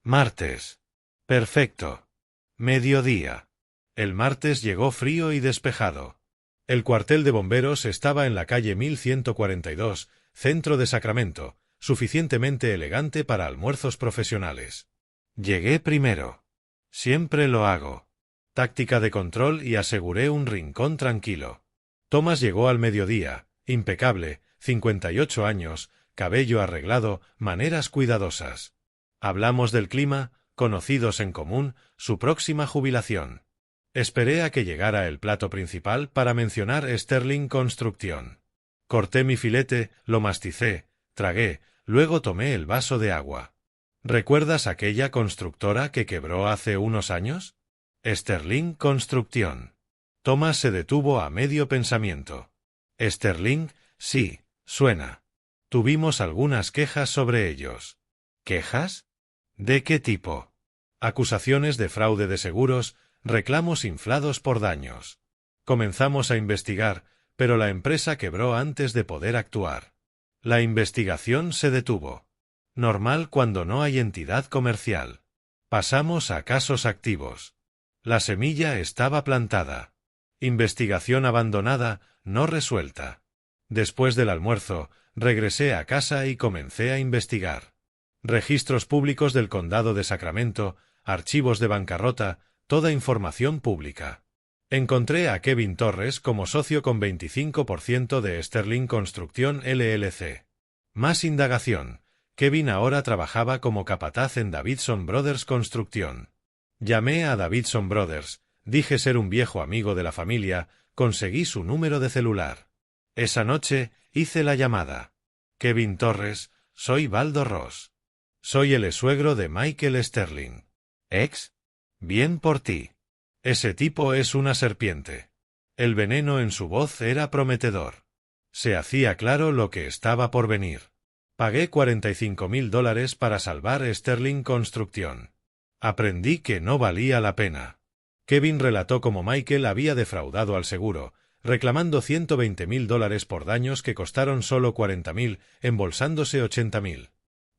Martes. Perfecto. Mediodía. El martes llegó frío y despejado. El cuartel de bomberos estaba en la calle 1142, centro de Sacramento, suficientemente elegante para almuerzos profesionales. Llegué primero. Siempre lo hago. Táctica de control y aseguré un rincón tranquilo. Thomas llegó al mediodía, impecable, 58 años, cabello arreglado, maneras cuidadosas. Hablamos del clima, conocidos en común, su próxima jubilación. Esperé a que llegara el plato principal para mencionar Sterling Construction. Corté mi filete, lo masticé, tragué, luego tomé el vaso de agua. ¿Recuerdas aquella constructora que quebró hace unos años? Sterling Construction. Thomas se detuvo a medio pensamiento. Sterling, sí, suena. Tuvimos algunas quejas sobre ellos. ¿Quejas? ¿De qué tipo? Acusaciones de fraude de seguros, reclamos inflados por daños. Comenzamos a investigar, pero la empresa quebró antes de poder actuar. La investigación se detuvo. Normal cuando no hay entidad comercial. Pasamos a casos activos. La semilla estaba plantada. Investigación abandonada, no resuelta. Después del almuerzo, regresé a casa y comencé a investigar. Registros públicos del Condado de Sacramento, archivos de bancarrota, toda información pública. Encontré a Kevin Torres como socio con 25% de Sterling Construction LLC. Más indagación. Kevin ahora trabajaba como capataz en Davidson Brothers Construction. Llamé a Davidson Brothers, dije ser un viejo amigo de la familia, conseguí su número de celular. Esa noche hice la llamada. Kevin Torres, soy Baldo Ross. Soy el suegro de Michael Sterling. ¿Ex? Bien por ti. Ese tipo es una serpiente. El veneno en su voz era prometedor. Se hacía claro lo que estaba por venir. Pagué $45.000 para salvar Sterling Construction. Aprendí que no valía la pena. Kevin relató cómo Michael había defraudado al seguro, reclamando $120.000 por daños que costaron solo $40.000, embolsándose $80.000.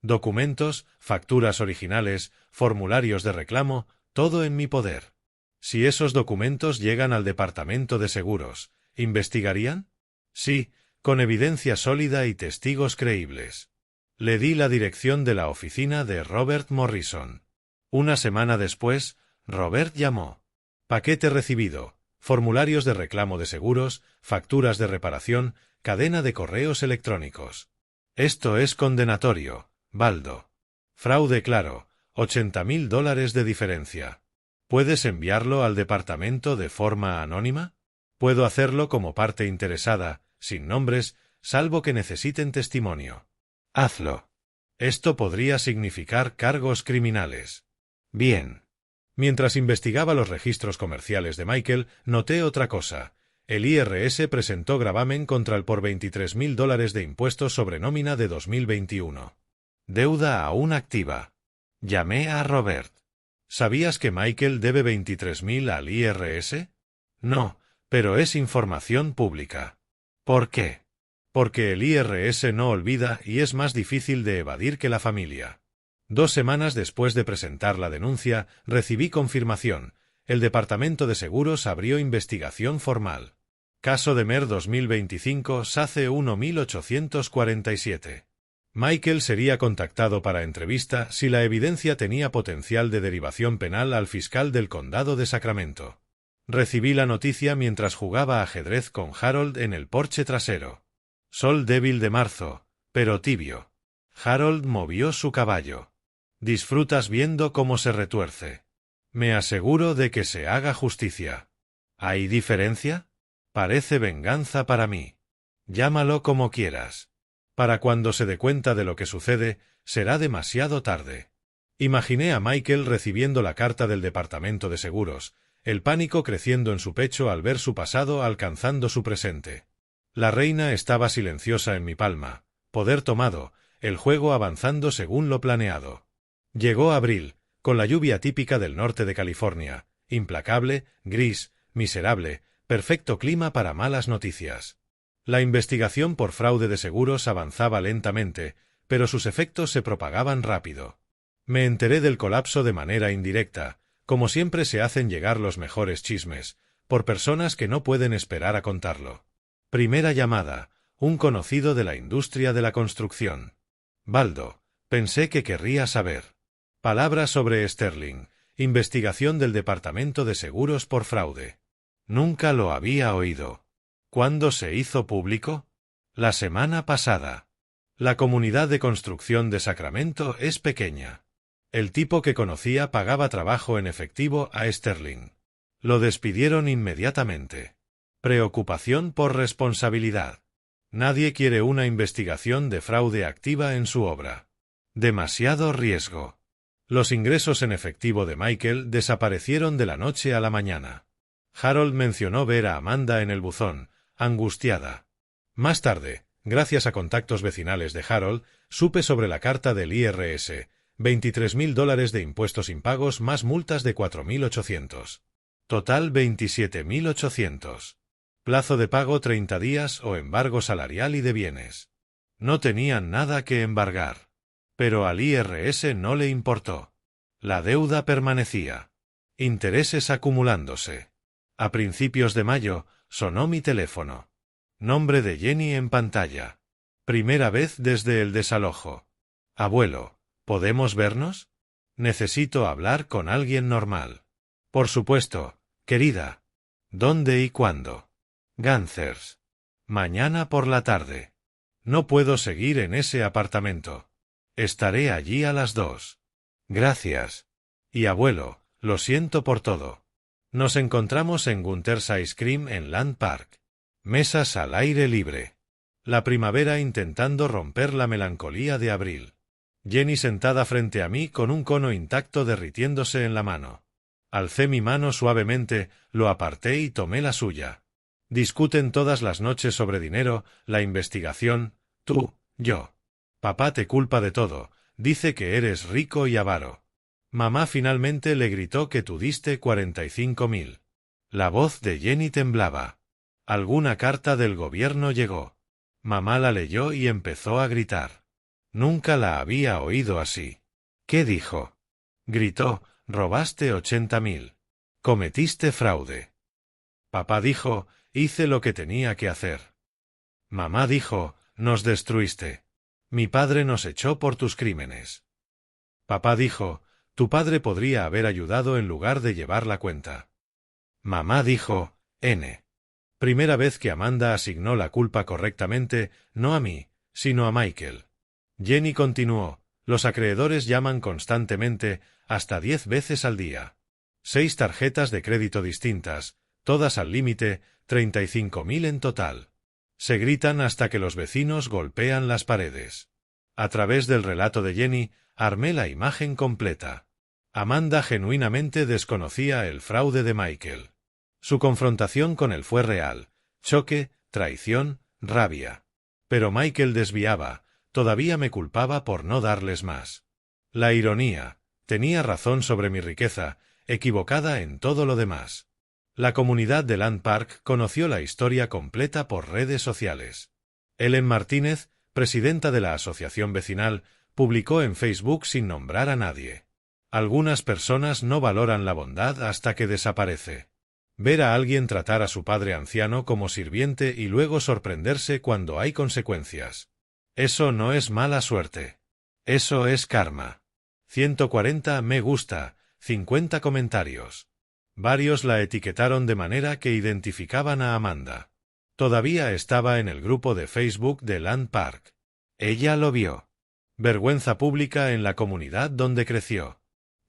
Documentos, facturas originales, formularios de reclamo, todo en mi poder. Si esos documentos llegan al departamento de seguros, ¿investigarían? Sí, con evidencia sólida y testigos creíbles. Le di la dirección de la oficina de Robert Morrison. Una semana después, Robert llamó. Paquete recibido, formularios de reclamo de seguros, facturas de reparación, cadena de correos electrónicos. Esto es condenatorio, Baldo. Fraude claro, $80.000 de diferencia. ¿Puedes enviarlo al departamento de forma anónima? Puedo hacerlo como parte interesada, sin nombres, salvo que necesiten testimonio. Hazlo. Esto podría significar cargos criminales. Bien. Mientras investigaba los registros comerciales de Michael, noté otra cosa. El IRS presentó gravamen contra él por $23.000 de impuestos sobre nómina de 2021. Deuda aún activa. Llamé a Robert. ¿Sabías que Michael debe 23.000 al IRS? No, pero es información pública. ¿Por qué? Porque el IRS no olvida y es más difícil de evadir que la familia. 2 semanas después de presentar la denuncia, recibí confirmación. El Departamento de Seguros abrió investigación formal. Caso de MER 2025 SACE 1847. Michael sería contactado para entrevista si la evidencia tenía potencial de derivación penal al fiscal del condado de Sacramento. Recibí la noticia mientras jugaba ajedrez con Harold en el porche trasero. Sol débil de marzo, pero tibio. Harold movió su caballo. Disfrutas viendo cómo se retuerce. Me aseguro de que se haga justicia. ¿Hay diferencia? Parece venganza para mí. Llámalo como quieras. Para cuando se dé cuenta de lo que sucede, será demasiado tarde. Imaginé a Michael recibiendo la carta del Departamento de Seguros, el pánico creciendo en su pecho al ver su pasado alcanzando su presente. La reina estaba silenciosa en mi palma, poder tomado, el juego avanzando según lo planeado. Llegó abril, con la lluvia típica del norte de California, implacable, gris, miserable, perfecto clima para malas noticias. La investigación por fraude de seguros avanzaba lentamente, pero sus efectos se propagaban rápido. Me enteré del colapso de manera indirecta, como siempre se hacen llegar los mejores chismes, por personas que no pueden esperar a contarlo. Primera llamada, un conocido de la industria de la construcción. Baldo, pensé que querría saber. Palabras sobre Sterling, investigación del Departamento de Seguros por fraude. Nunca lo había oído. ¿Cuándo se hizo público? La semana pasada. La comunidad de construcción de Sacramento es pequeña. El tipo que conocía pagaba trabajo en efectivo a Sterling. Lo despidieron inmediatamente. Preocupación por responsabilidad. Nadie quiere una investigación de fraude activa en su obra. Demasiado riesgo. Los ingresos en efectivo de Michael desaparecieron de la noche a la mañana. Harold mencionó ver a Amanda en el buzón, angustiada. Más tarde, gracias a contactos vecinales de Harold, supe sobre la carta del IRS, $23.000 de impuestos impagos más multas de 4.800. Total 27.800. Plazo de pago 30 días o embargo salarial y de bienes. No tenían nada que embargar. Pero al IRS no le importó. La deuda permanecía. Intereses acumulándose. A principios de mayo, sonó mi teléfono. Nombre de Jenny en pantalla. Primera vez desde el desalojo. Abuelo, ¿podemos vernos? Necesito hablar con alguien normal. Por supuesto, querida. ¿Dónde y cuándo? Ganthers. Mañana por la tarde. No puedo seguir en ese apartamento. Estaré allí a las 2. Gracias. Y abuelo, lo siento por todo. Nos encontramos en Gunter's Ice Cream en Land Park. Mesas al aire libre. La primavera intentando romper la melancolía de abril. Jenny sentada frente a mí con un cono intacto derritiéndose en la mano. Alcé mi mano suavemente, lo aparté y tomé la suya. Discuten todas las noches sobre dinero, la investigación, tú, yo. Papá te culpa de todo, dice que eres rico y avaro. Mamá finalmente le gritó que tú diste 45.000. La voz de Jenny temblaba. Alguna carta del gobierno llegó. Mamá la leyó y empezó a gritar. Nunca la había oído así. ¿Qué dijo? Gritó, robaste 80.000. Cometiste fraude. Papá dijo, hice lo que tenía que hacer. Mamá dijo, nos destruiste. Mi padre nos echó por tus crímenes. Papá dijo, tu padre podría haber ayudado en lugar de llevar la cuenta. Mamá dijo, N. Primera vez que Amanda asignó la culpa correctamente, no a mí, sino a Michael. Jenny continuó, los acreedores llaman constantemente, hasta 10 veces al día. 6 tarjetas de crédito distintas, todas al límite, 35.000 en total. Se gritan hasta que los vecinos golpean las paredes. A través del relato de Jenny, armé la imagen completa. Amanda genuinamente desconocía el fraude de Michael. Su confrontación con él fue real, choque, traición, rabia. Pero Michael desviaba, Todavía me culpaba por no darles más. La ironía. Tenía razón sobre mi riqueza, equivocada en todo lo demás. La comunidad de Land Park conoció la historia completa por redes sociales. Ellen Martínez, presidenta de la asociación vecinal, publicó en Facebook sin nombrar a nadie. Algunas personas no valoran la bondad hasta que desaparece. Ver a alguien tratar a su padre anciano como sirviente y luego sorprenderse cuando hay consecuencias. Eso no es mala suerte. Eso es karma. 140 me gusta, 50 comentarios. Varios la etiquetaron de manera que identificaban a Amanda. Todavía estaba en el grupo de Facebook de Land Park. Ella lo vio. Vergüenza pública en la comunidad donde creció.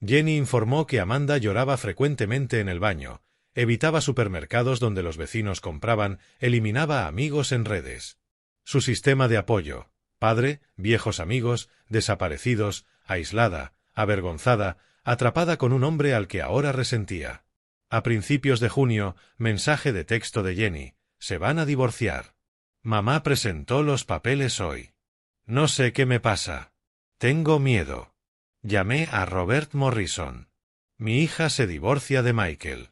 Jenny informó que Amanda lloraba frecuentemente en el baño, evitaba supermercados donde los vecinos compraban, eliminaba amigos en redes. Su sistema de apoyo: padre, viejos amigos, desaparecidos, aislada, avergonzada, atrapada con un hombre al que ahora resentía. A principios de junio, mensaje de texto de Jenny: se van a divorciar. Mamá presentó los papeles hoy. No sé qué me pasa. Tengo miedo. Llamé a Robert Morrison. Mi hija se divorcia de Michael.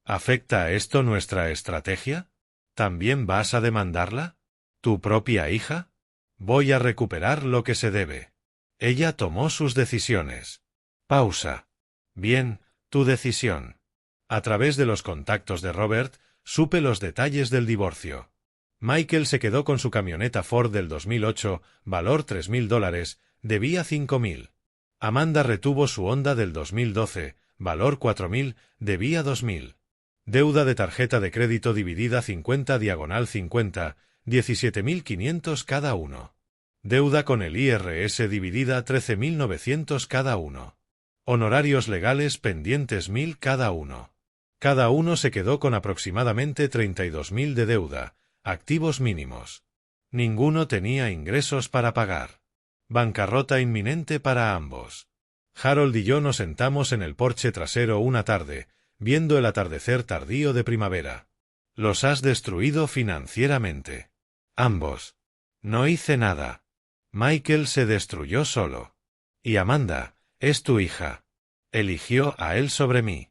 ¿Afecta esto nuestra estrategia? ¿También vas a demandarla? ¿Tu propia hija? Voy a recuperar lo que se debe. Ella tomó sus decisiones. Pausa. Bien, tu decisión. A través de los contactos de Robert, supe los detalles del divorcio. Michael se quedó con su camioneta Ford del 2008, valor $3.000, debía $5.000. Amanda retuvo su Honda del 2012, valor $4.000, debía $2.000. Deuda de tarjeta de crédito dividida 50/50, 17.500 cada uno. Deuda con el IRS dividida 13.900 cada uno. Honorarios legales pendientes 1.000 cada uno. Cada uno se quedó con aproximadamente 32.000 de deuda, activos mínimos. Ninguno tenía ingresos para pagar. Bancarrota inminente para ambos. Harold y yo nos sentamos en el porche trasero una tarde, viendo el atardecer tardío de primavera. Los has destruido financieramente. Ambos. No hice nada. Michael se destruyó solo. Y Amanda, es tu hija. Eligió a él sobre mí.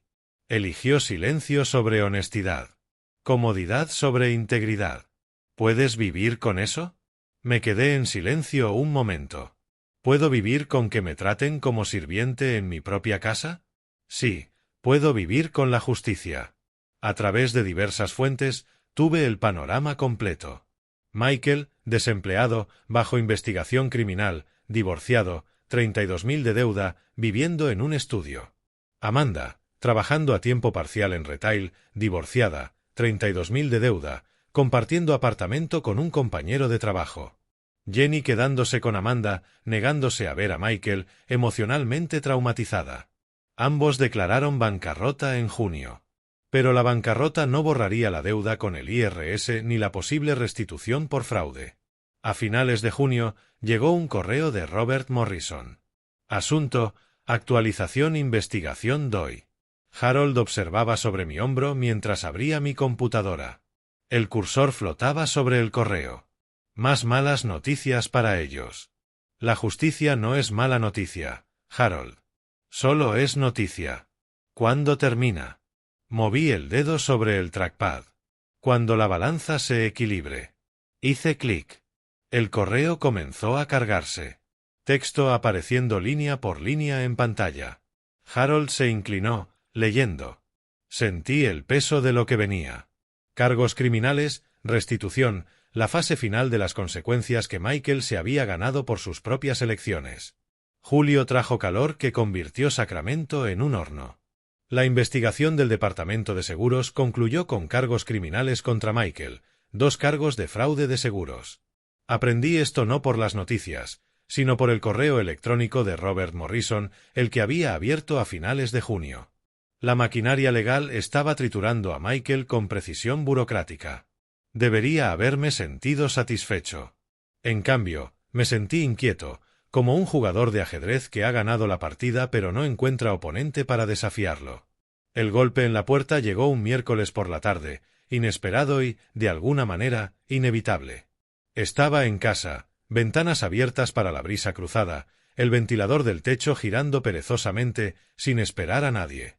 Eligió silencio sobre honestidad. Comodidad sobre integridad. ¿Puedes vivir con eso? Me quedé en silencio un momento. ¿Puedo vivir con que me traten como sirviente en mi propia casa? Sí, puedo vivir con la justicia. A través de diversas fuentes, tuve el panorama completo. Michael, desempleado, bajo investigación criminal, divorciado, 32.000 de deuda, viviendo en un estudio. Amanda, trabajando a tiempo parcial en retail, divorciada, 32.000 de deuda, compartiendo apartamento con un compañero de trabajo. Jenny quedándose con Amanda, negándose a ver a Michael, emocionalmente traumatizada. Ambos declararon bancarrota en junio. Pero la bancarrota no borraría la deuda con el IRS ni la posible restitución por fraude. A finales de junio, llegó un correo de Robert Morrison. Asunto: actualización investigación DOI. Harold observaba sobre mi hombro mientras abría mi computadora. El cursor flotaba sobre el correo. Más malas noticias para ellos. La justicia no es mala noticia, Harold. Solo es noticia. ¿Cuándo termina? Moví el dedo sobre el trackpad. Cuando la balanza se equilibre. Hice clic. El correo comenzó a cargarse. Texto apareciendo línea por línea en pantalla. Harold se inclinó, leyendo. Sentí el peso de lo que venía. Cargos criminales, restitución, la fase final de las consecuencias que Michael se había ganado por sus propias elecciones. Julio trajo calor que convirtió Sacramento en un horno. La investigación del Departamento de Seguros concluyó con cargos criminales contra Michael, 2 cargos de fraude de seguros. Aprendí esto no por las noticias, sino por el correo electrónico de Robert Morrison, el que había abierto a finales de junio. La maquinaria legal estaba triturando a Michael con precisión burocrática. Debería haberme sentido satisfecho. En cambio, me sentí inquieto, como un jugador de ajedrez que ha ganado la partida pero no encuentra oponente para desafiarlo. El golpe en la puerta llegó un miércoles por la tarde, inesperado y, de alguna manera, inevitable. Estaba en casa, ventanas abiertas para la brisa cruzada, el ventilador del techo girando perezosamente, sin esperar a nadie.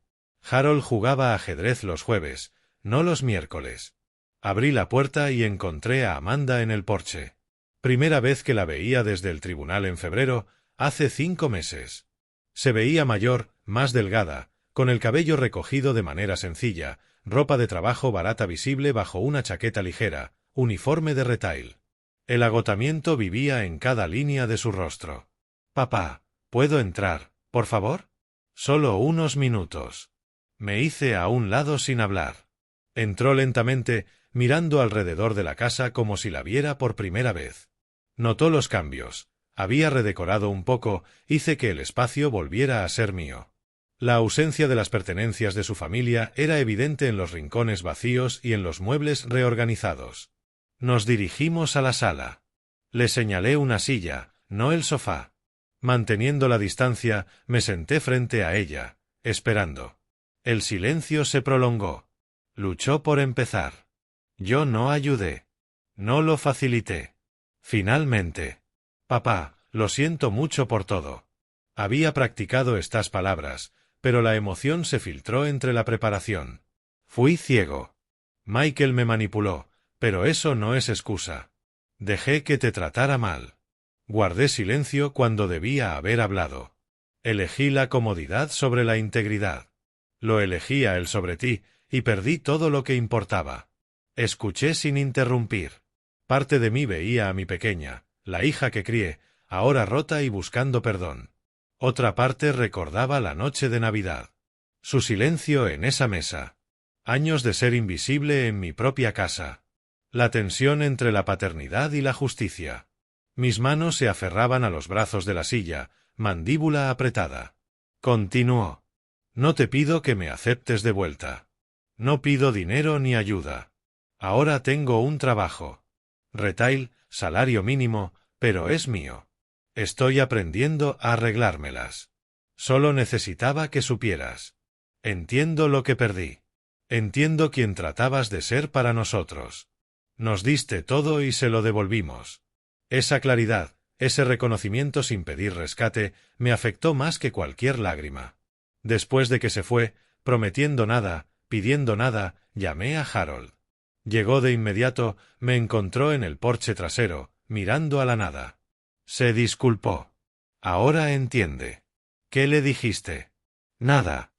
Harold jugaba ajedrez los jueves, no los miércoles. Abrí la puerta y encontré a Amanda en el porche. Primera vez que la veía desde el tribunal en febrero, hace 5 meses. Se veía mayor, más delgada, con el cabello recogido de manera sencilla, ropa de trabajo barata visible bajo una chaqueta ligera, uniforme de retail. El agotamiento vivía en cada línea de su rostro. «Papá, ¿puedo entrar, por favor?» «Solo unos minutos». Me hice a un lado sin hablar. Entró lentamente, mirando alrededor de la casa como si la viera por primera vez. Notó los cambios. Había redecorado un poco, hice que el espacio volviera a ser mío. La ausencia de las pertenencias de su familia era evidente en los rincones vacíos y en los muebles reorganizados. Nos dirigimos a la sala. Le señalé una silla, no el sofá. Manteniendo la distancia, me senté frente a ella, esperando. El silencio se prolongó. Luchó por empezar. Yo no ayudé. No lo facilité. Finalmente. «Papá, lo siento mucho por todo». Había practicado estas palabras, pero la emoción se filtró entre la preparación. Fui ciego. Michael me manipuló, pero eso no es excusa. Dejé que te tratara mal. Guardé silencio cuando debía haber hablado. Elegí la comodidad sobre la integridad. Lo elegí a él sobre ti, y perdí todo lo que importaba. Escuché sin interrumpir. Parte de mí veía a mi pequeña, la hija que crié, ahora rota y buscando perdón. Otra parte recordaba la noche de Navidad. Su silencio en esa mesa. Años de ser invisible en mi propia casa. La tensión entre la paternidad y la justicia. Mis manos se aferraban a los brazos de la silla, mandíbula apretada. Continuó. «No te pido que me aceptes de vuelta. No pido dinero ni ayuda. Ahora tengo un trabajo. Retail, salario mínimo, pero es mío. Estoy aprendiendo a arreglármelas. Solo necesitaba que supieras. Entiendo lo que perdí. Entiendo quién tratabas de ser para nosotros. Nos diste todo y se lo devolvimos. Esa claridad, ese reconocimiento sin pedir rescate, me afectó más que cualquier lágrima. Después de que se fue, prometiendo nada, pidiendo nada, llamé a Harold. Llegó de inmediato, me encontró en el porche trasero, mirando a la nada. Se disculpó. Ahora entiende. ¿Qué le dijiste? Nada.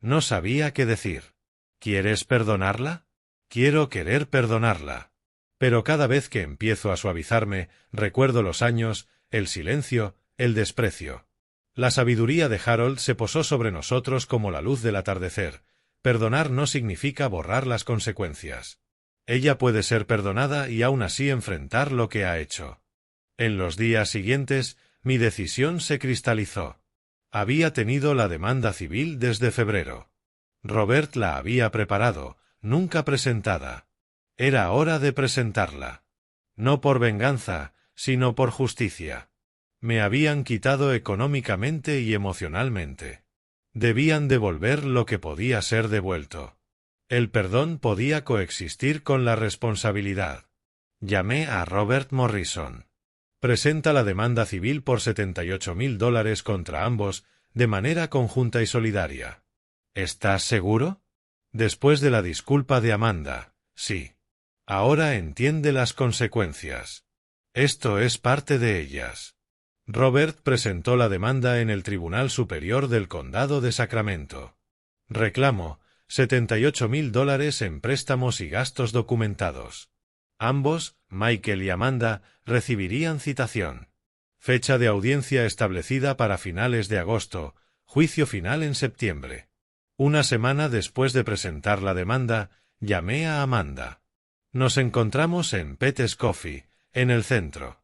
No sabía qué decir. ¿Quieres perdonarla? Quiero querer perdonarla. Pero cada vez que empiezo a suavizarme, recuerdo los años, el silencio, el desprecio. La sabiduría de Harold se posó sobre nosotros como la luz del atardecer. Perdonar no significa borrar las consecuencias. Ella puede ser perdonada y aún así enfrentar lo que ha hecho. En los días siguientes, mi decisión se cristalizó. Había tenido la demanda civil desde febrero. Robert la había preparado, nunca presentada. Era hora de presentarla. No por venganza, sino por justicia. Me habían quitado económicamente y emocionalmente. Debían devolver lo que podía ser devuelto. El perdón podía coexistir con la responsabilidad. Llamé a Robert Morrison. Presenta la demanda civil por $78,000 contra ambos, de manera conjunta y solidaria. ¿Estás seguro? Después de la disculpa de Amanda, sí. Ahora entiende las consecuencias. Esto es parte de ellas. Robert presentó la demanda en el Tribunal Superior del Condado de Sacramento. Reclamo, $78,000 en préstamos y gastos documentados. Ambos, Michael y Amanda, recibirían citación. Fecha de audiencia establecida para finales de agosto, juicio final en septiembre. Una semana después de presentar la demanda, llamé a Amanda. Nos encontramos en Pete's Coffee, en el centro.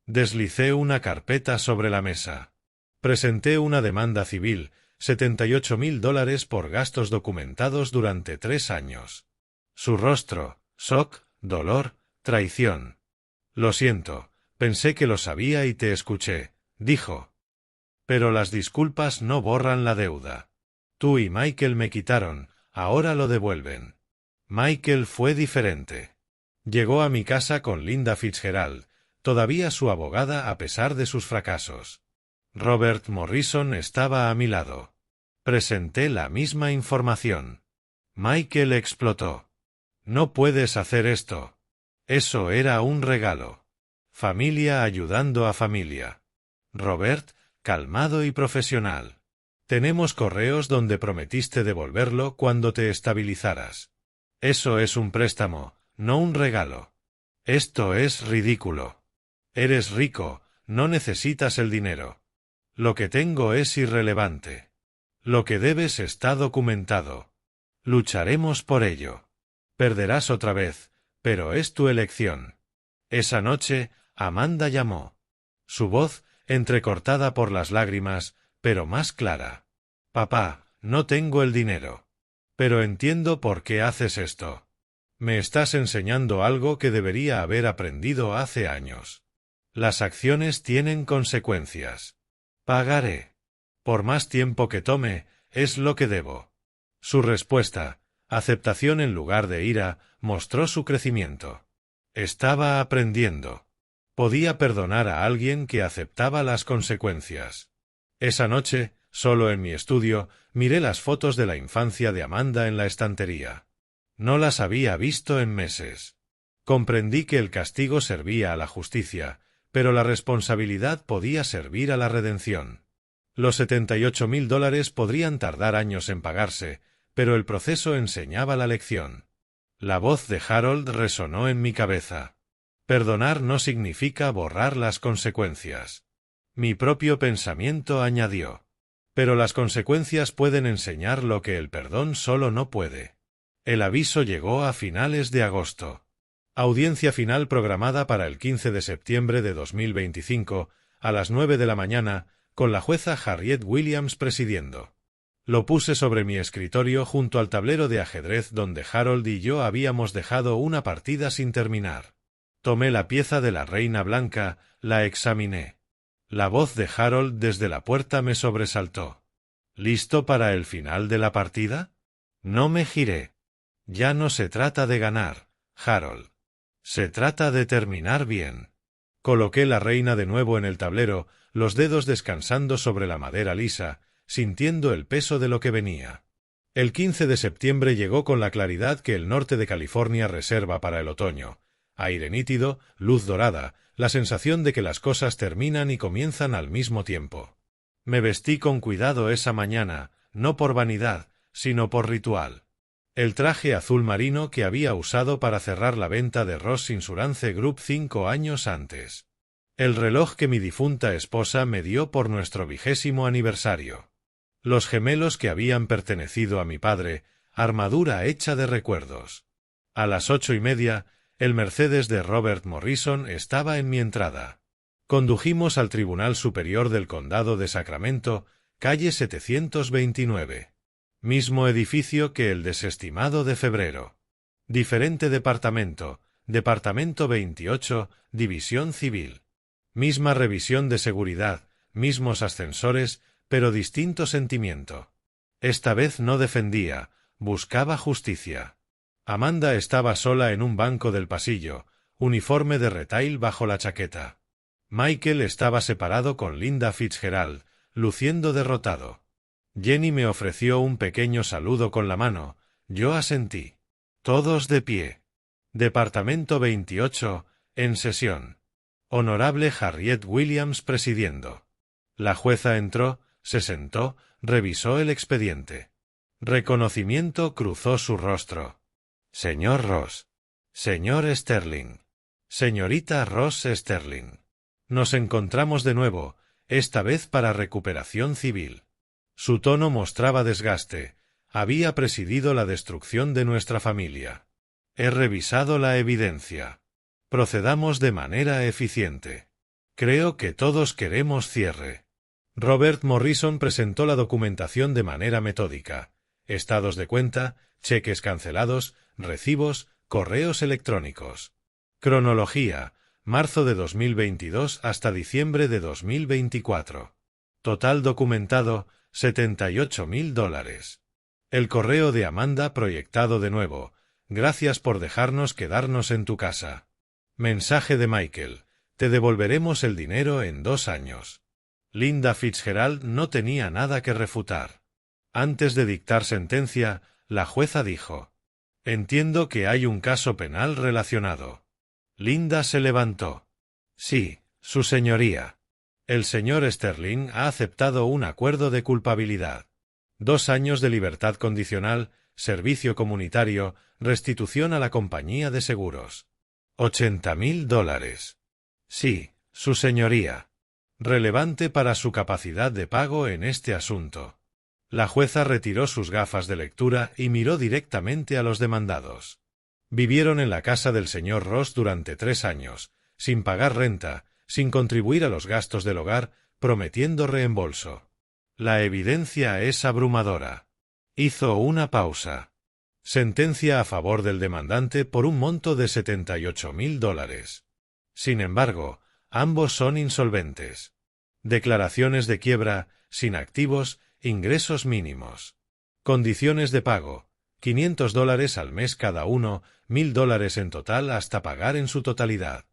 Deslicé una carpeta sobre la mesa. Presenté una demanda civil, $78,000 por gastos documentados durante 3 años. Su rostro, shock, dolor, traición. Lo siento, pensé que lo sabía y te escuché, dijo. Pero las disculpas no borran la deuda. Tú y Michael me quitaron, ahora lo devuelven. Michael fue diferente. Llegó a mi casa con Linda Fitzgerald, todavía su abogada a pesar de sus fracasos. Robert Morrison estaba a mi lado. Presenté la misma información. Michael explotó. «No puedes hacer esto. Eso era un regalo. Familia ayudando a familia». Robert, calmado y profesional. «Tenemos correos donde prometiste devolverlo cuando te estabilizaras. Eso es un préstamo, no un regalo. Esto es ridículo. Eres rico, no necesitas el dinero. Lo que tengo es irrelevante. Lo que debes está documentado. Lucharemos por ello. Perderás otra vez, pero es tu elección». Esa noche, Amanda llamó. Su voz, entrecortada por las lágrimas, pero más clara. «Papá, no tengo el dinero. Pero entiendo por qué haces esto. Me estás enseñando algo que debería haber aprendido hace años. Las acciones tienen consecuencias. Pagaré. Por más tiempo que tome, es lo que debo». Su respuesta, aceptación en lugar de ira, mostró su crecimiento. Estaba aprendiendo. Podía perdonar a alguien que aceptaba las consecuencias. Esa noche, solo en mi estudio, miré las fotos de la infancia de Amanda en la estantería. No las había visto en meses. Comprendí que el castigo servía a la justicia, pero la responsabilidad podía servir a la redención. Los $78,000 podrían tardar años en pagarse, pero el proceso enseñaba la lección. La voz de Harold resonó en mi cabeza. Perdonar no significa borrar las consecuencias. Mi propio pensamiento añadió. Pero las consecuencias pueden enseñar lo que el perdón solo no puede. El aviso llegó a finales de agosto. Audiencia final programada para el 15 de septiembre de 2025, a las 9 de la mañana, con la jueza Harriet Williams presidiendo. Lo puse sobre mi escritorio junto al tablero de ajedrez donde Harold y yo habíamos dejado una partida sin terminar. Tomé la pieza de la reina blanca, la examiné. La voz de Harold desde la puerta me sobresaltó. ¿Listo para el final de la partida? No me giré. Ya no se trata de ganar, Harold. Se trata de terminar bien. Coloqué la reina de nuevo en el tablero, los dedos descansando sobre la madera lisa, sintiendo el peso de lo que venía. El 15 de septiembre llegó con la claridad que el norte de California reserva para el otoño. Aire nítido, luz dorada, la sensación de que las cosas terminan y comienzan al mismo tiempo. Me vestí con cuidado esa mañana, no por vanidad, sino por ritual. El traje azul marino que había usado para cerrar la venta de Ross Insurance Group 5 años antes. El reloj que mi difunta esposa me dio por nuestro 20º aniversario. Los gemelos que habían pertenecido a mi padre, armadura hecha de recuerdos. A las 8:30, el Mercedes de Robert Morrison estaba en mi entrada. Condujimos al Tribunal Superior del Condado de Sacramento, calle 729. Mismo edificio que el desestimado de febrero. Diferente departamento, Departamento 28, División Civil. Misma revisión de seguridad, mismos ascensores, pero distinto sentimiento. Esta vez no defendía, buscaba justicia. Amanda estaba sola en un banco del pasillo, uniforme de retail bajo la chaqueta. Michael estaba separado con Linda Fitzgerald, luciendo derrotado. Jenny me ofreció un pequeño saludo con la mano, yo asentí. Todos de pie. Departamento 28, en sesión. Honorable Harriet Williams presidiendo. La jueza entró, se sentó, revisó el expediente. Reconocimiento cruzó su rostro. Señor Ross. Señor Sterling. Señorita Ross Sterling. Nos encontramos de nuevo, esta vez para recuperación civil. Su tono mostraba desgaste. Había presidido la destrucción de nuestra familia. He revisado la evidencia. Procedamos de manera eficiente. Creo que todos queremos cierre. Robert Morrison presentó la documentación de manera metódica. Estados de cuenta, cheques cancelados, recibos, correos electrónicos. Cronología, marzo de 2022 hasta diciembre de 2024. Total documentado, $78,000. El correo de Amanda proyectado de nuevo. Gracias por dejarnos quedarnos en tu casa. Mensaje de Michael. Te devolveremos el dinero en 2 años. Linda Fitzgerald no tenía nada que refutar. Antes de dictar sentencia, la jueza dijo: «Entiendo que hay un caso penal relacionado». Linda se levantó. «Sí, su señoría. El señor Sterling ha aceptado un acuerdo de culpabilidad. 2 años de libertad condicional, servicio comunitario, restitución a la compañía de seguros. $80.000. Sí, su señoría. Relevante para su capacidad de pago en este asunto». La jueza retiró sus gafas de lectura y miró directamente a los demandados. Vivieron en la casa del señor Ross durante 3 años, sin pagar renta, sin contribuir a los gastos del hogar, prometiendo reembolso. La evidencia es abrumadora. Hizo una pausa. Sentencia a favor del demandante por un monto de $78.000. Sin embargo, ambos son insolventes. Declaraciones de quiebra, sin activos, ingresos mínimos. Condiciones de pago: $500 al mes cada uno, $1.000 en total hasta pagar en su totalidad.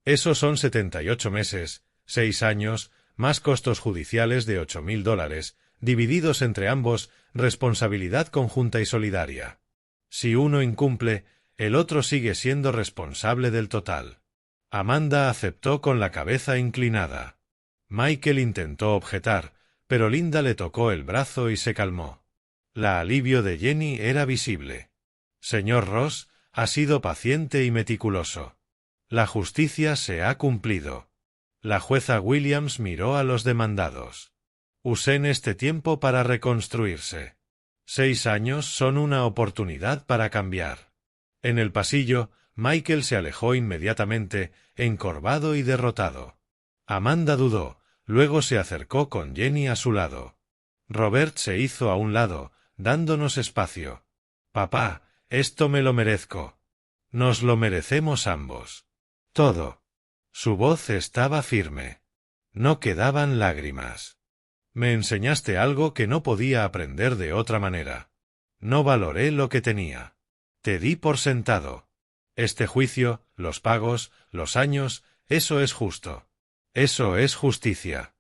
Esos son 78 meses, 6 años, más costos judiciales de $8.000, divididos entre ambos, responsabilidad conjunta y solidaria. Si uno incumple, el otro sigue siendo responsable del total. Amanda aceptó con la cabeza inclinada. Michael intentó objetar, pero Linda le tocó el brazo y se calmó. La alivio de Jenny era visible. «Señor Ross, ha sido paciente y meticuloso. La justicia se ha cumplido». La jueza Williams miró a los demandados. «Usen este tiempo para reconstruirse. 6 años son una oportunidad para cambiar». En el pasillo, Michael se alejó inmediatamente, encorvado y derrotado. Amanda dudó. Luego se acercó con Jenny a su lado. Robert se hizo a un lado, dándonos espacio. «Papá, esto me lo merezco. Nos lo merecemos ambos. Todo». Su voz estaba firme. No quedaban lágrimas. «Me enseñaste algo que no podía aprender de otra manera. No valoré lo que tenía. Te di por sentado. Este juicio, los pagos, los años, eso es justo. Eso es justicia.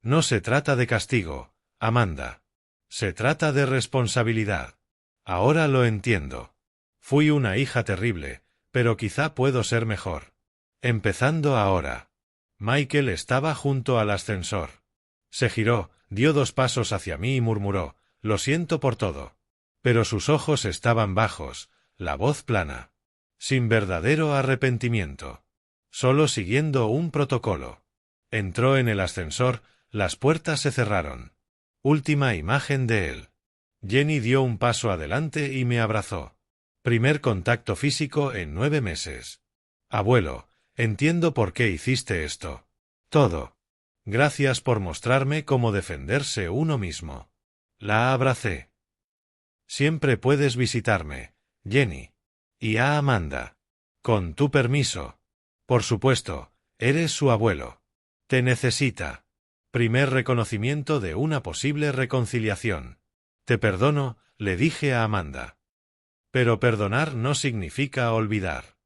No se trata de castigo, Amanda. Se trata de responsabilidad. Ahora lo entiendo. Fui una hija terrible, pero quizá puedo ser mejor. Empezando ahora». Michael estaba junto al ascensor. Se giró, dio 2 pasos hacia mí y murmuró: «Lo siento por todo». Pero sus ojos estaban bajos, la voz plana. Sin verdadero arrepentimiento. Solo siguiendo un protocolo. Entró en el ascensor, las puertas se cerraron. Última imagen de él. Jenny dio un paso adelante y me abrazó. Primer contacto físico en 9 meses. «Abuelo, entiendo por qué hiciste esto. Todo. Gracias por mostrarme cómo defenderse uno mismo». La abracé. «Siempre puedes visitarme, Jenny. Y a Amanda. Con tu permiso. Por supuesto, eres su abuelo. Te necesita». Primer reconocimiento de una posible reconciliación. «Te perdono», le dije a Amanda. Pero perdonar no significa olvidar.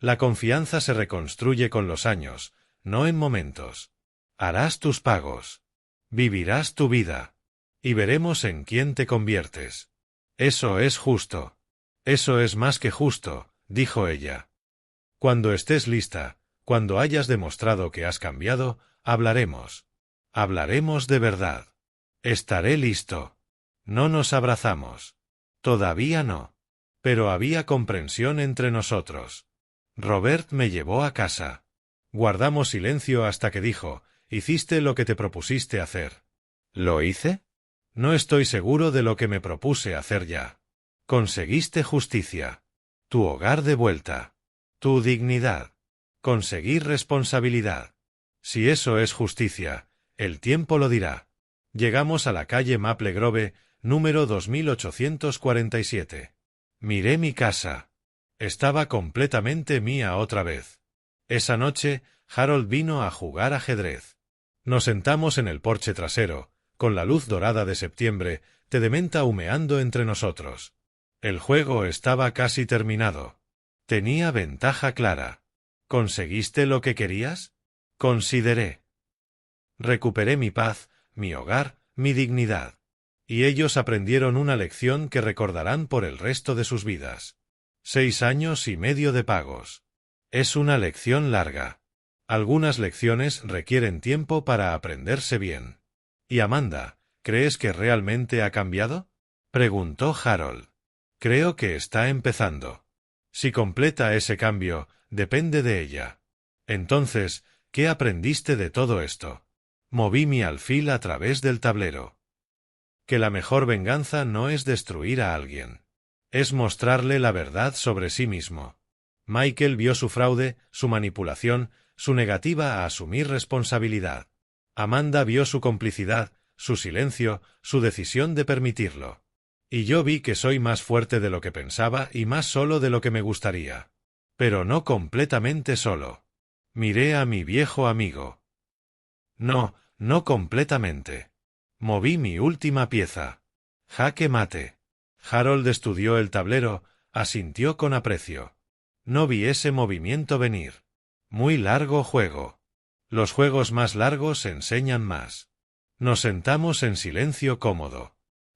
La confianza se reconstruye con los años, no en momentos. Harás tus pagos. Vivirás tu vida. Y veremos en quién te conviertes. Eso es justo. Eso es más que justo, dijo ella. Cuando estés lista, cuando hayas demostrado que has cambiado, hablaremos. Hablaremos de verdad. Estaré listo. No nos abrazamos. Todavía no. Pero había comprensión entre nosotros. Robert me llevó a casa. Guardamos silencio hasta que dijo: «Hiciste lo que te propusiste hacer». ¿Lo hice? No estoy seguro de lo que me propuse hacer ya. Conseguiste justicia. Tu hogar de vuelta. Tu dignidad. Conseguir responsabilidad. Si eso es justicia, el tiempo lo dirá. Llegamos a la calle Maple Grove, número 2847. Miré mi casa. Estaba completamente mía otra vez. Esa noche, Harold vino a jugar ajedrez. Nos sentamos en el porche trasero, con la luz dorada de septiembre, de menta humeando entre nosotros. El juego estaba casi terminado. Tenía ventaja clara. ¿Conseguiste lo que querías? Consideré. Recuperé mi paz, mi hogar, mi dignidad. Y ellos aprendieron una lección que recordarán por el resto de sus vidas. 6 años y medio de pagos. Es una lección larga. Algunas lecciones requieren tiempo para aprenderse bien. ¿Y Amanda, crees que realmente ha cambiado? Preguntó Harold. Creo que está empezando. Si completa ese cambio, depende de ella. Entonces, ¿qué aprendiste de todo esto? Moví mi alfil a través del tablero. Que la mejor venganza no es destruir a alguien. Es mostrarle la verdad sobre sí mismo. Michael vio su fraude, su manipulación, su negativa a asumir responsabilidad. Amanda vio su complicidad, su silencio, su decisión de permitirlo. Y yo vi que soy más fuerte de lo que pensaba y más solo de lo que me gustaría. Pero no completamente solo. Miré a mi viejo amigo. No, no completamente. Moví mi última pieza. Jaque mate. Harold estudió el tablero, asintió con aprecio. No vi ese movimiento venir. Muy largo juego. Los juegos más largos enseñan más. Nos sentamos en silencio cómodo.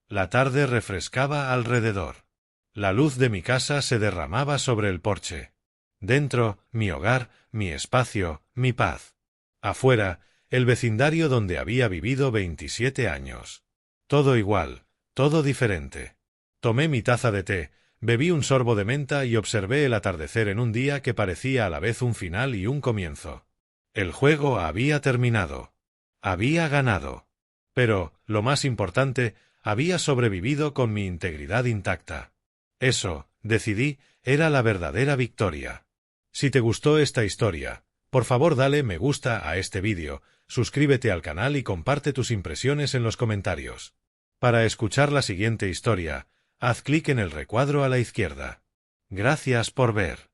La tarde refrescaba alrededor. La luz de mi casa se derramaba sobre el porche. Dentro, mi hogar, mi espacio, mi paz. Afuera, el vecindario donde había vivido 27 años. Todo igual, todo diferente. Tomé mi taza de té, bebí un sorbo de menta y observé el atardecer en un día que parecía a la vez un final y un comienzo. El juego había terminado. Había ganado. Pero, lo más importante, había sobrevivido con mi integridad intacta. Eso, decidí, era la verdadera victoria. Si te gustó esta historia, por favor dale me gusta a este vídeo, suscríbete al canal y comparte tus impresiones en los comentarios. Para escuchar la siguiente historia, haz clic en el recuadro a la izquierda. Gracias por ver.